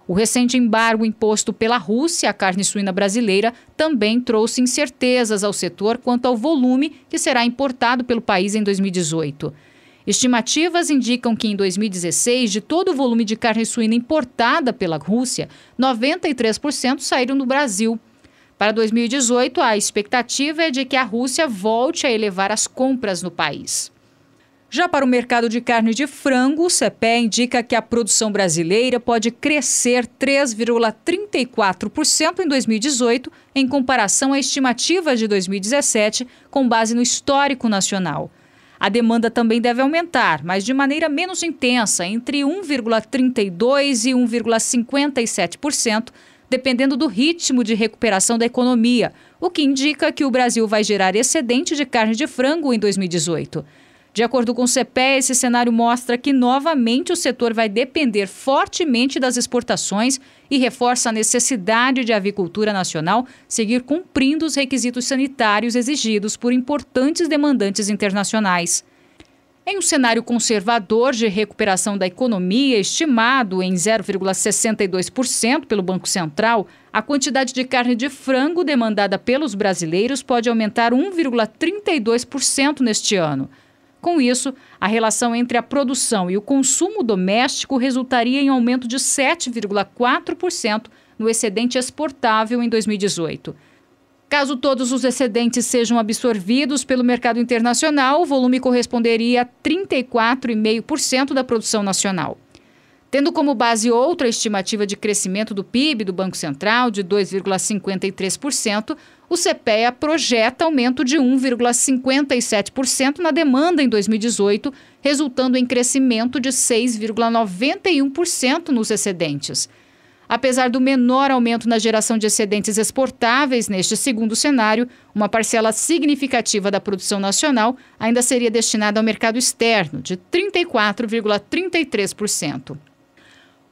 O recente embargo imposto pela Rússia à carne suína brasileira também trouxe incertezas ao setor quanto ao volume que será importado pelo país em 2018. Estimativas indicam que em 2016, de todo o volume de carne suína importada pela Rússia, 93% saíram do Brasil. Para 2018, a expectativa é de que a Rússia volte a elevar as compras no país. Já para o mercado de carne de frango, o CPEA indica que a produção brasileira pode crescer 3,34% em 2018, em comparação à estimativa de 2017, com base no histórico nacional. A demanda também deve aumentar, mas de maneira menos intensa, entre 1,32% e 1,57%, dependendo do ritmo de recuperação da economia, o que indica que o Brasil vai gerar excedente de carne de frango em 2018. De acordo com o CPEA, esse cenário mostra que, novamente, o setor vai depender fortemente das exportações e reforça a necessidade de a avicultura nacional seguir cumprindo os requisitos sanitários exigidos por importantes demandantes internacionais. Em um cenário conservador de recuperação da economia, estimado em 0,62% pelo Banco Central, a quantidade de carne de frango demandada pelos brasileiros pode aumentar 1,32% neste ano. Com isso, a relação entre a produção e o consumo doméstico resultaria em aumento de 7,4% no excedente exportável em 2018. Caso todos os excedentes sejam absorvidos pelo mercado internacional, o volume corresponderia a 34,5% da produção nacional. Tendo como base outra estimativa de crescimento do PIB do Banco Central, de 2,53%, o CPEA projeta aumento de 1,57% na demanda em 2018, resultando em crescimento de 6,91% nos excedentes. Apesar do menor aumento na geração de excedentes exportáveis neste segundo cenário, uma parcela significativa da produção nacional ainda seria destinada ao mercado externo, de 34,33%.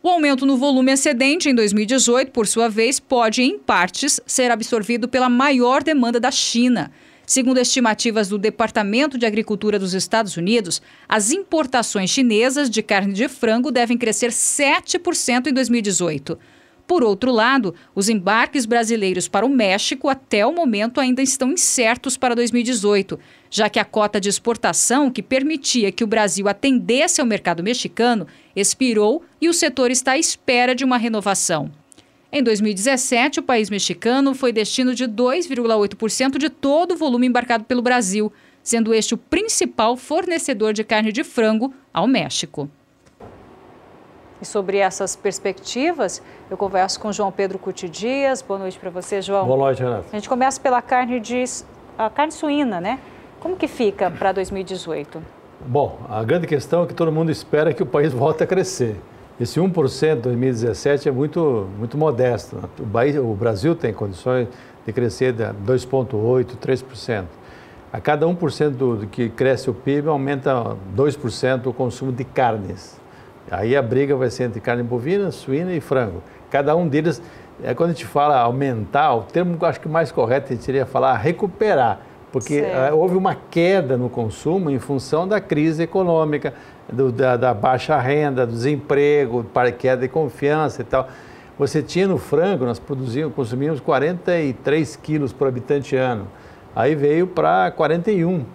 O aumento no volume excedente em 2018, por sua vez, pode, em partes, ser absorvido pela maior demanda da China. Segundo estimativas do Departamento de Agricultura dos Estados Unidos, as importações chinesas de carne de frango devem crescer 7% em 2018. Por outro lado, os embarques brasileiros para o México até o momento ainda estão incertos para 2018, já que a cota de exportação que permitia que o Brasil atendesse ao mercado mexicano expirou e o setor está à espera de uma renovação. Em 2017, o país mexicano foi destino de 2,8% de todo o volume embarcado pelo Brasil, sendo este o principal fornecedor de carne de frango ao México. E sobre essas perspectivas, eu converso com João Pedro Cuti Dias. Boa noite para você, João. Boa noite, Renata. A gente começa pela carne suína, né? Como que fica para 2018? Bom, a grande questão é que todo mundo espera que o país volte a crescer. Esse 1% de 2017 é muito modesto. O Brasil tem condições de crescer de 2,8%, 3%. A cada 1% do que cresce o PIB, aumenta 2% o consumo de carnes. Aí a briga vai ser entre carne bovina, suína e frango. Cada um deles, quando a gente fala aumentar, o termo que eu acho que mais correto seria falar recuperar, porque houve uma queda no consumo em função da crise econômica, da baixa renda, do desemprego, queda de confiança e tal. Você tinha no frango, nós consumíamos 43 quilos por habitante ano, aí veio para 41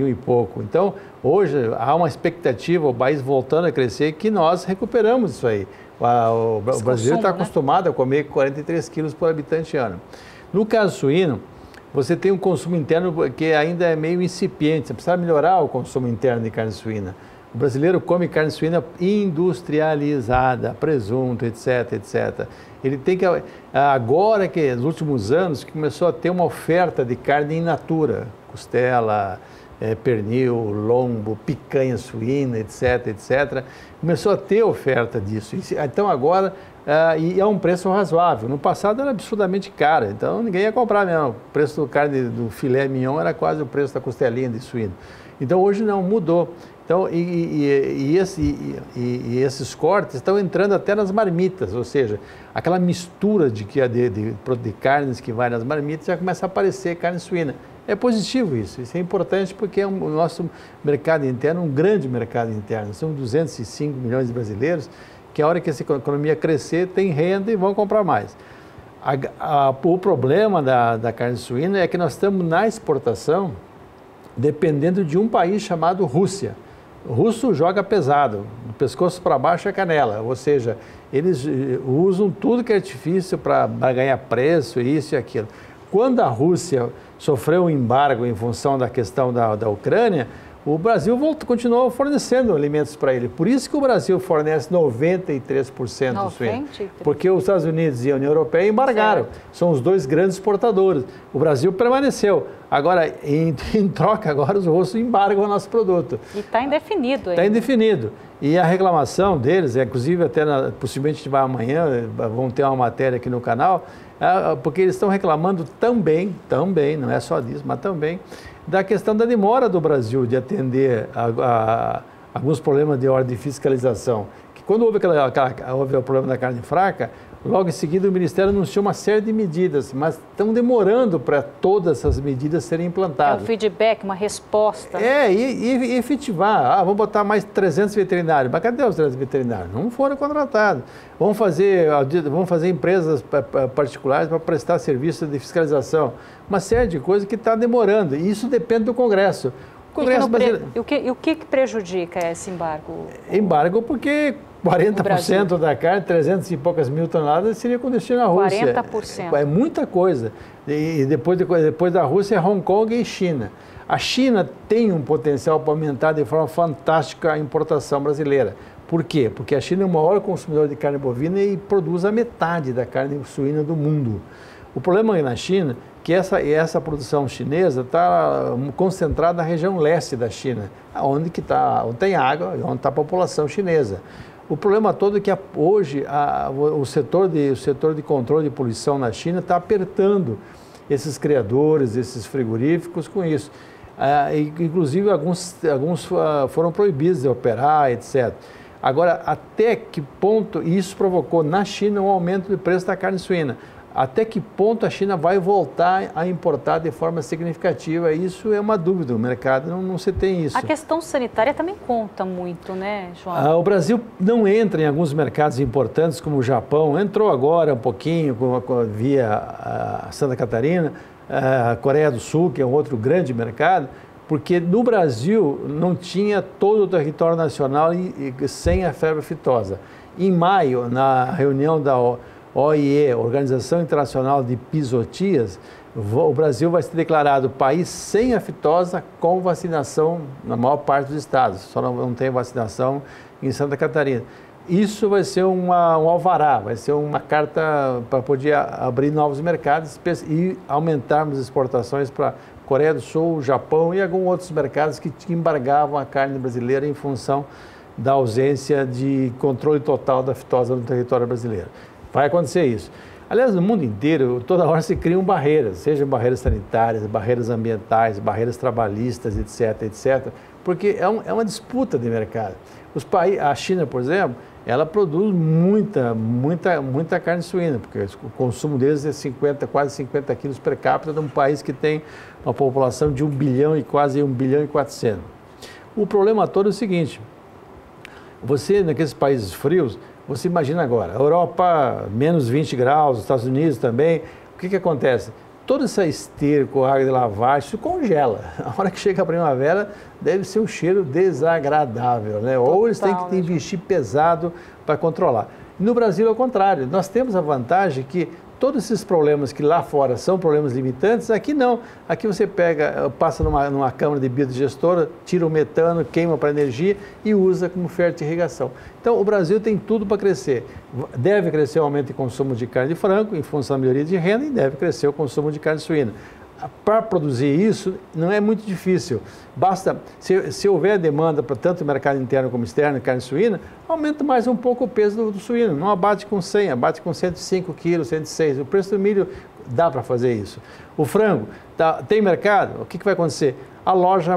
e pouco. Então, hoje há uma expectativa, o país voltando a crescer, que nós recuperamos isso aí. O brasileiro está acostumado a comer 43 quilos por habitante ano. No caso suíno, você tem um consumo interno que ainda é meio incipiente, você precisa melhorar o consumo interno de carne suína. O brasileiro come carne suína industrializada, presunto, etc, etc. Ele tem que, agora que nos últimos anos, começou a ter uma oferta de carne in natura, costela, pernil, lombo, picanha suína, etc, etc. Começou a ter oferta disso. Então agora, e é um preço razoável. No passado era absurdamente caro, então ninguém ia comprar mesmo. O preço da carne do filé mignon era quase o preço da costelinha de suíno. Então hoje não, mudou. Então, esses cortes estão entrando até nas marmitas, ou seja, aquela mistura de carnes que vai nas marmitas já começa a aparecer carne suína. É positivo isso é importante porque é o nosso mercado interno, um grande mercado interno. São 205 milhões de brasileiros que a hora que essa economia crescer tem renda e vão comprar mais. O problema da carne suína é que nós estamos na exportação dependendo de um país chamado Rússia. O russo joga pesado, do pescoço para baixo é canela, ou seja, eles usam tudo que é artifício para ganhar preço, isso e aquilo. Quando a Rússia sofreu um embargo em função da questão da Ucrânia, o Brasil continuou fornecendo alimentos para ele. Por isso que o Brasil fornece 93% do suíno. Porque os Estados Unidos e a União Europeia embargaram. São os dois grandes exportadores. O Brasil permaneceu. Agora, em troca, agora os russos embargam o nosso produto. E está indefinido ainda. Está indefinido. E a reclamação deles, inclusive até possivelmente a gente vai amanhã, vão ter uma matéria aqui no canal, porque eles estão reclamando também, não é só disso, mas também, da questão da demora do Brasil de atender a alguns problemas de ordem de fiscalização, quando houve o problema da carne fraca, logo em seguida o Ministério anunciou uma série de medidas, mas estão demorando para todas essas medidas serem implantadas. É um feedback, uma resposta. E efetivar. Vamos botar mais 300 veterinários. Mas cadê os 300 veterinários? Não foram contratados. Vamos fazer empresas particulares para prestar serviço de fiscalização. Uma série de coisas que está demorando. E isso depende do Congresso. E o que prejudica esse embargo? Embargo porque 40% da carne, 300 e poucas mil toneladas, seria com destino à Rússia. 40%. É muita coisa. E depois da Rússia é Hong Kong e China. A China tem um potencial para aumentar de forma fantástica a importação brasileira. Por quê? Porque a China é o maior consumidor de carne bovina e produz a metade da carne suína do mundo. O problema na China é que essa produção chinesa está concentrada na região leste da China, onde tem água, onde está a população chinesa. O problema todo é que hoje o setor de controle de poluição na China está apertando esses criadores, esses frigoríficos com isso. Inclusive, alguns foram proibidos de operar, etc. Agora, até que ponto isso provocou na China um aumento do preço da carne suína? Até que ponto a China vai voltar a importar de forma significativa? Isso é uma dúvida, o mercado não se tem isso. A questão sanitária também conta muito, né, João? O Brasil não entra em alguns mercados importantes, como o Japão, entrou agora um pouquinho via Santa Catarina, a Coreia do Sul, que é um outro grande mercado, porque no Brasil não tinha todo o território nacional sem a febre aftosa. Em maio, na reunião da OIE, Organização Internacional de Pisotias, o Brasil vai ser declarado país sem aftosa com vacinação na maior parte dos estados, só não tem vacinação em Santa Catarina. Isso vai ser um alvará, vai ser uma carta para poder abrir novos mercados e aumentarmos as exportações para Coreia do Sul, Japão e alguns outros mercados que embargavam a carne brasileira em função da ausência de controle total da aftosa no território brasileiro. Vai acontecer isso. Aliás, no mundo inteiro, toda hora se criam barreiras, sejam barreiras sanitárias, barreiras ambientais, barreiras trabalhistas, etc., etc., porque é uma disputa de mercado. A China, por exemplo, ela produz muita carne suína, porque o consumo deles é quase 50 quilos per capita, num país que tem uma população de 1 bilhão e quase 1 bilhão e 400. O problema todo é o seguinte: você, naqueles países frios, você imagina agora, a Europa, menos 20 graus, os Estados Unidos também, o que acontece? Todo esse esterco, água de lavagem, isso congela. A hora que chega a primavera, deve ser um cheiro desagradável, né? Ou eles têm que investir pesado para controlar. No Brasil, ao contrário, nós temos a vantagem que todos esses problemas que lá fora são problemas limitantes, aqui não. Aqui você passa numa câmara de biodigestora, tira o metano, queima para energia e usa como fertirrigação. Então, o Brasil tem tudo para crescer. Deve crescer o aumento de consumo de carne de frango, em função da melhoria de renda, e deve crescer o consumo de carne suína. Para produzir isso, não é muito difícil. Basta, se houver demanda para tanto o mercado interno como externo de carne suína, aumenta mais um pouco o peso do suíno. Não abate com 100, abate com 105 quilos, 106. O preço do milho dá para fazer isso. O frango, tem mercado? O que vai acontecer? A loja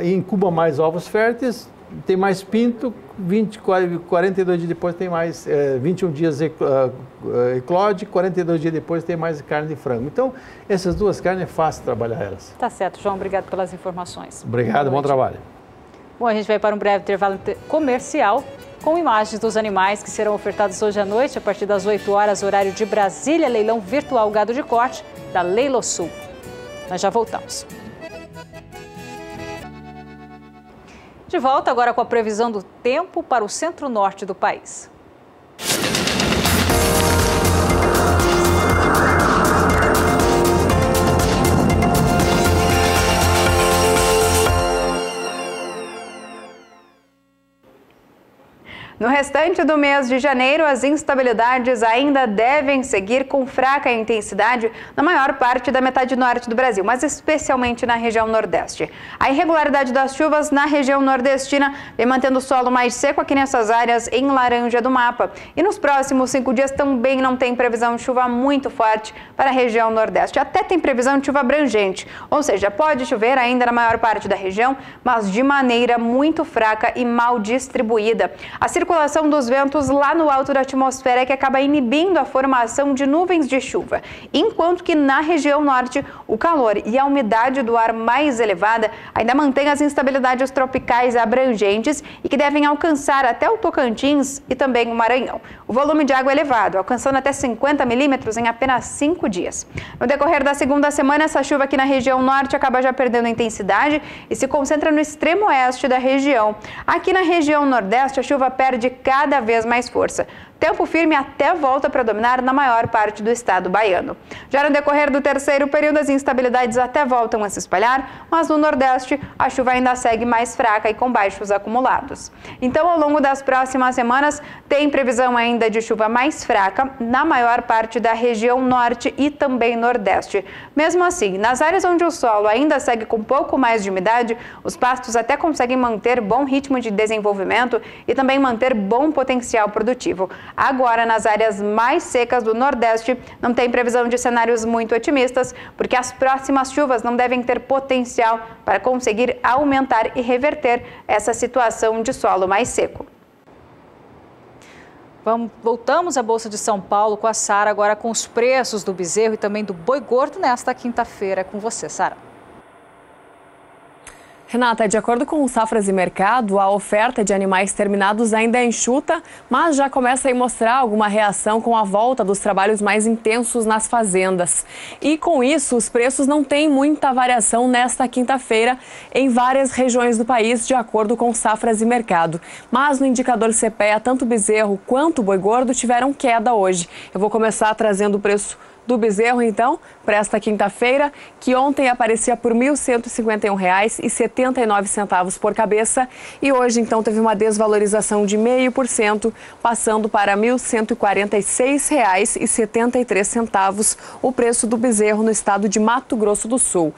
incuba mais ovos férteis, tem mais pinto, 42 dias depois tem mais, 21 dias eclode, 42 dias depois tem mais carne de frango. Então, essas duas carnes é fácil trabalhar elas. Tá certo, João, obrigado pelas informações. Obrigado, bom trabalho. Bom, a gente vai para um breve intervalo comercial com imagens dos animais que serão ofertados hoje à noite, a partir das 8 horas, horário de Brasília, leilão virtual gado de corte da Leilosul. Nós já voltamos. De volta agora com a previsão do tempo para o centro-norte do país. No restante restante do mês de janeiro, as instabilidades ainda devem seguir com fraca intensidade na maior parte da metade norte do Brasil, mas especialmente na região nordeste. A irregularidade das chuvas na região nordestina vem mantendo o solo mais seco aqui nessas áreas em laranja do mapa. E nos próximos 5 dias também não tem previsão de chuva muito forte para a região nordeste. Até tem previsão de chuva abrangente, ou seja, pode chover ainda na maior parte da região, mas de maneira muito fraca e mal distribuída. A circulação dos ventos lá no alto da atmosfera é que acaba inibindo a formação de nuvens de chuva, enquanto que na região norte o calor e a umidade do ar mais elevada ainda mantém as instabilidades tropicais abrangentes e que devem alcançar até o Tocantins e também o Maranhão. O volume de água é elevado, alcançando até 50 milímetros em apenas 5 dias. No decorrer da segunda semana, essa chuva aqui na região norte acaba já perdendo intensidade e se concentra no extremo oeste da região. Aqui na região nordeste, a chuva perde cada vez mais força. Tempo firme até volta para dominar na maior parte do estado baiano. Já no decorrer do terceiro período, as instabilidades até voltam a se espalhar, mas no Nordeste a chuva ainda segue mais fraca e com baixos acumulados. Então, ao longo das próximas semanas, tem previsão ainda de chuva mais fraca na maior parte da região Norte e também Nordeste. Mesmo assim, nas áreas onde o solo ainda segue com um pouco mais de umidade, os pastos até conseguem manter bom ritmo de desenvolvimento e também manter bom potencial produtivo. Agora, nas áreas mais secas do Nordeste, não tem previsão de cenários muito otimistas, porque as próximas chuvas não devem ter potencial para conseguir aumentar e reverter essa situação de solo mais seco. Voltamos à Bolsa de São Paulo com a Sara, agora com os preços do bezerro e também do boi gordo nesta quinta-feira. É com você, Sara. Renata, de acordo com o Safras e Mercado, a oferta de animais terminados ainda é enxuta, mas já começa a mostrar alguma reação com a volta dos trabalhos mais intensos nas fazendas. E com isso, os preços não têm muita variação nesta quinta-feira em várias regiões do país, de acordo com o Safras e Mercado. Mas no indicador CPEA, tanto o bezerro quanto o boi gordo tiveram queda hoje. Eu vou começar trazendo o preço do bezerro, então, para esta quinta-feira, que ontem aparecia por R$ 1.151,79 por cabeça e hoje, então, teve uma desvalorização de 0,5%, passando para R$ 1.146,73 o preço do bezerro no estado de Mato Grosso do Sul.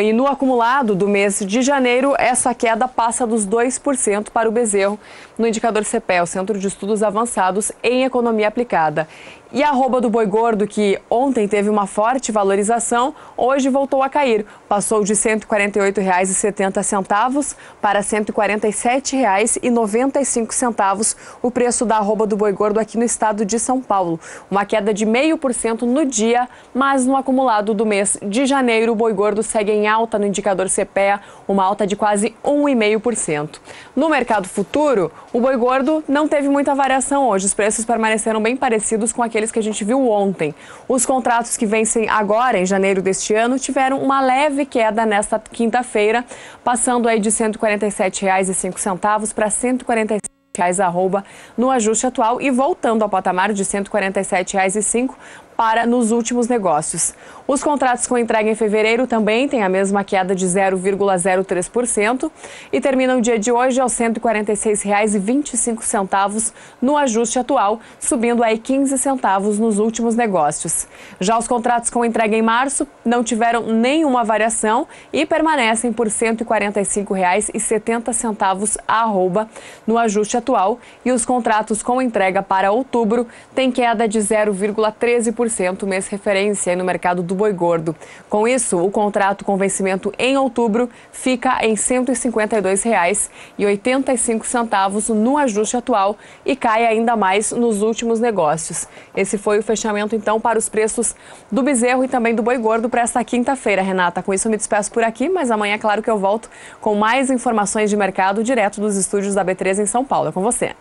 E no acumulado do mês de janeiro, essa queda passa dos 2% para o bezerro no indicador CPEA, o Centro de Estudos Avançados em Economia Aplicada. E a arroba do boi gordo, que ontem teve uma forte valorização, hoje voltou a cair. Passou de R$ 148,70 para R$ 147,95 o preço da arroba do boi gordo aqui no estado de São Paulo. Uma queda de 0,5% no dia, mas no acumulado do mês de janeiro, o boi gordo segue em alta no indicador CPEA, uma alta de quase 1,5%. No mercado futuro, o boi gordo não teve muita variação hoje. Os preços permaneceram bem parecidos com aqueles que a gente viu ontem. Os contratos que vencem agora, em janeiro deste ano, tiveram uma leve queda nesta quinta-feira, passando aí de R$ 147,05 para R$ 147,00 arroba no ajuste atual e voltando ao patamar de R$ 147,05 para nos últimos negócios. Os contratos com entrega em fevereiro também têm a mesma queda de 0,03% e terminam o dia de hoje aos R$ 146,25 no ajuste atual, subindo aí 15 centavos nos últimos negócios. Já os contratos com entrega em março não tiveram nenhuma variação e permanecem por R$ 145,70 a arroba no ajuste atual, e os contratos com entrega para outubro têm queda de 0,13% mês referência no mercado do boi gordo. Com isso, o contrato com vencimento em outubro fica em R$ 152,85 no ajuste atual e cai ainda mais nos últimos negócios. Esse foi o fechamento, então, para os preços do bezerro e também do boi gordo para esta quinta-feira, Renata. Com isso, eu me despeço por aqui, mas amanhã, claro que eu volto com mais informações de mercado direto dos estúdios da B3 em São Paulo. É com você.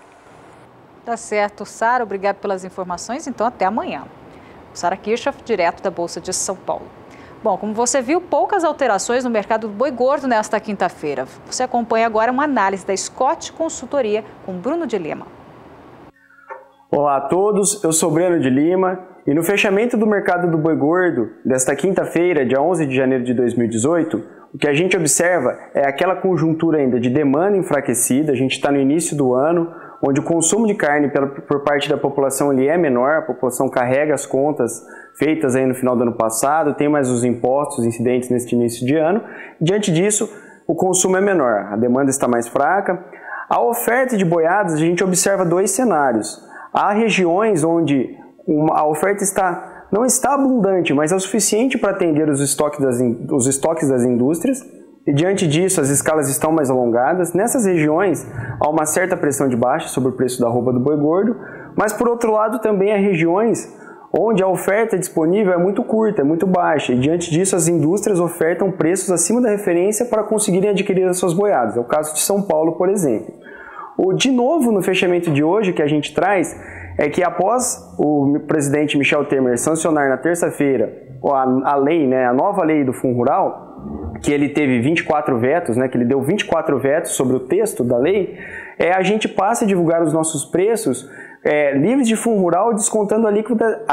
Tá certo, Sara. Obrigada pelas informações. Então, até amanhã. Sara Kirchhoff, direto da Bolsa de São Paulo. Bom, como você viu, poucas alterações no mercado do boi gordo nesta quinta-feira. Você acompanha agora uma análise da Scott Consultoria com Bruno de Lima. Olá a todos, eu sou Bruno de Lima e no fechamento do mercado do boi gordo desta quinta-feira, dia 11 de janeiro de 2018, o que a gente observa é aquela conjuntura ainda de demanda enfraquecida. A gente está no início do ano, onde o consumo de carne por parte da população ele é menor, a população carrega as contas feitas aí no final do ano passado, tem mais os impostos incidentes neste início de ano. Diante disso, o consumo é menor, a demanda está mais fraca. A oferta de boiadas, a gente observa dois cenários. Há regiões onde a oferta não está abundante, mas é o suficiente para atender os estoques das indústrias. E diante disso, as escalas estão mais alongadas. Nessas regiões, há uma certa pressão de baixa sobre o preço da arroba do boi gordo, mas por outro lado também há regiões onde a oferta disponível é muito curta, é muito baixa, e diante disso as indústrias ofertam preços acima da referência para conseguirem adquirir as suas boiadas. É o caso de São Paulo, por exemplo. De novo, no fechamento de hoje, que a gente traz é que após o presidente Michel Temer sancionar na terça-feira a lei, né, a nova lei do Fundo Rural, que ele teve 24 vetos, né, que ele deu 24 vetos sobre o texto da lei, a gente passa a divulgar os nossos preços livres de fundo rural, descontando a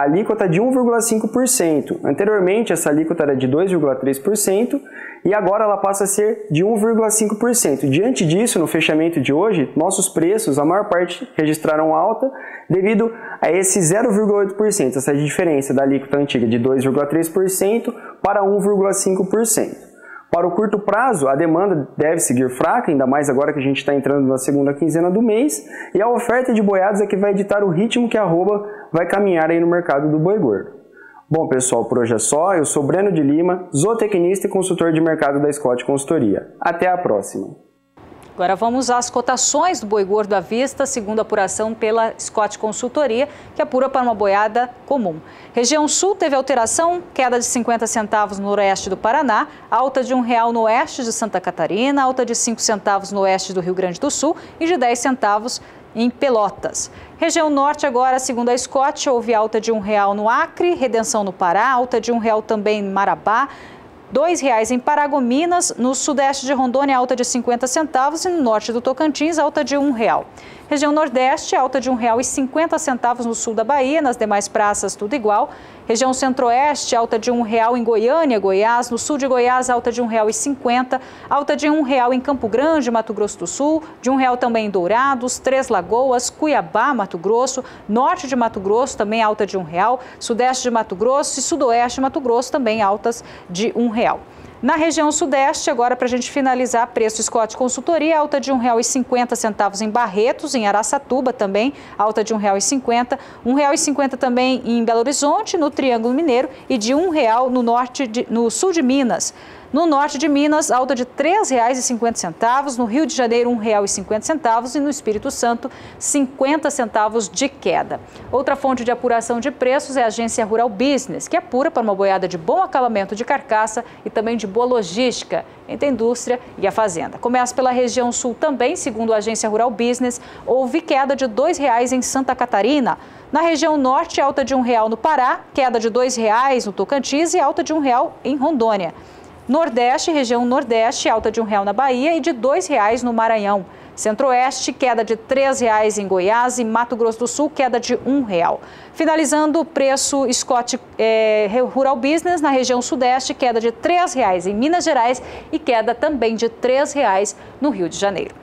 alíquota de 1,5%. Anteriormente, essa alíquota era de 2,3% e agora ela passa a ser de 1,5%. Diante disso, no fechamento de hoje, nossos preços, a maior parte registraram alta devido a esse 0,8%, essa diferença da alíquota antiga de 2,3% para 1,5%. Para o curto prazo, a demanda deve seguir fraca, ainda mais agora que a gente está entrando na segunda quinzena do mês, e a oferta de boiadas é que vai ditar o ritmo que a arroba vai caminhar aí no mercado do boi gordo. Bom, pessoal, por hoje é só. Eu sou Breno de Lima, zootecnista e consultor de mercado da Scott Consultoria. Até a próxima. Agora vamos às cotações do boi gordo à vista, segundo a apuração pela Scott Consultoria, que apura para uma boiada comum. Região Sul teve alteração, queda de 50 centavos no oeste do Paraná, alta de R$1 no oeste de Santa Catarina, alta de 5 centavos no oeste do Rio Grande do Sul e de 10 centavos em Pelotas. Região Norte agora, segundo a Scott, houve alta de R$1 no Acre, Redenção no Pará, alta de R$1 também em Marabá, R$2 em Paragominas, no sudeste de Rondônia, alta de 50 centavos e no norte do Tocantins, alta de R$1. Região Nordeste, alta de R$1,50 no sul da Bahia, nas demais praças tudo igual. Região Centro-Oeste, alta de R$1 em Goiânia, Goiás. No sul de Goiás, alta de R$1,50. Alta de R$1 em Campo Grande, Mato Grosso do Sul. De R$1 também em Dourados, Três Lagoas, Cuiabá, Mato Grosso. Norte de Mato Grosso, também alta de R$1. Sudeste de Mato Grosso e Sudoeste de Mato Grosso, também altas de R$1. Na região sudeste, agora para a gente finalizar, preço Scott Consultoria, alta de R$1,50 em Barretos, em Araçatuba também, alta de R$1,50. R$1,50 também em Belo Horizonte, no Triângulo Mineiro, e de R$1 no sul de Minas. No norte de Minas, alta de R$3,50, no Rio de Janeiro, R$1,50 e no Espírito Santo, 50 centavos de queda. Outra fonte de apuração de preços é a Agência Rural Business, que apura para uma boiada de bom acabamento de carcaça e também de boa logística entre a indústria e a fazenda. Começa pela região sul também, segundo a Agência Rural Business, houve queda de R$2 em Santa Catarina. Na região norte, alta de R$1 no Pará, queda de R$2 no Tocantins e alta de R$1 em Rondônia. Nordeste, região Nordeste, alta de R$1 na Bahia e de R$2 no Maranhão. Centro-Oeste, queda de R$3 em Goiás e Mato Grosso do Sul, queda de R$1. Finalizando, o preço Scott Rural Business na região Sudeste, queda de R$3 em Minas Gerais e queda também de R$3 no Rio de Janeiro.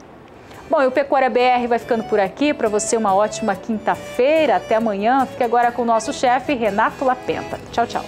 Bom, e o Pecuária BR vai ficando por aqui. Para você, uma ótima quinta-feira. Até amanhã. Fique agora com o nosso chefe, Renato Lapenta. Tchau, tchau.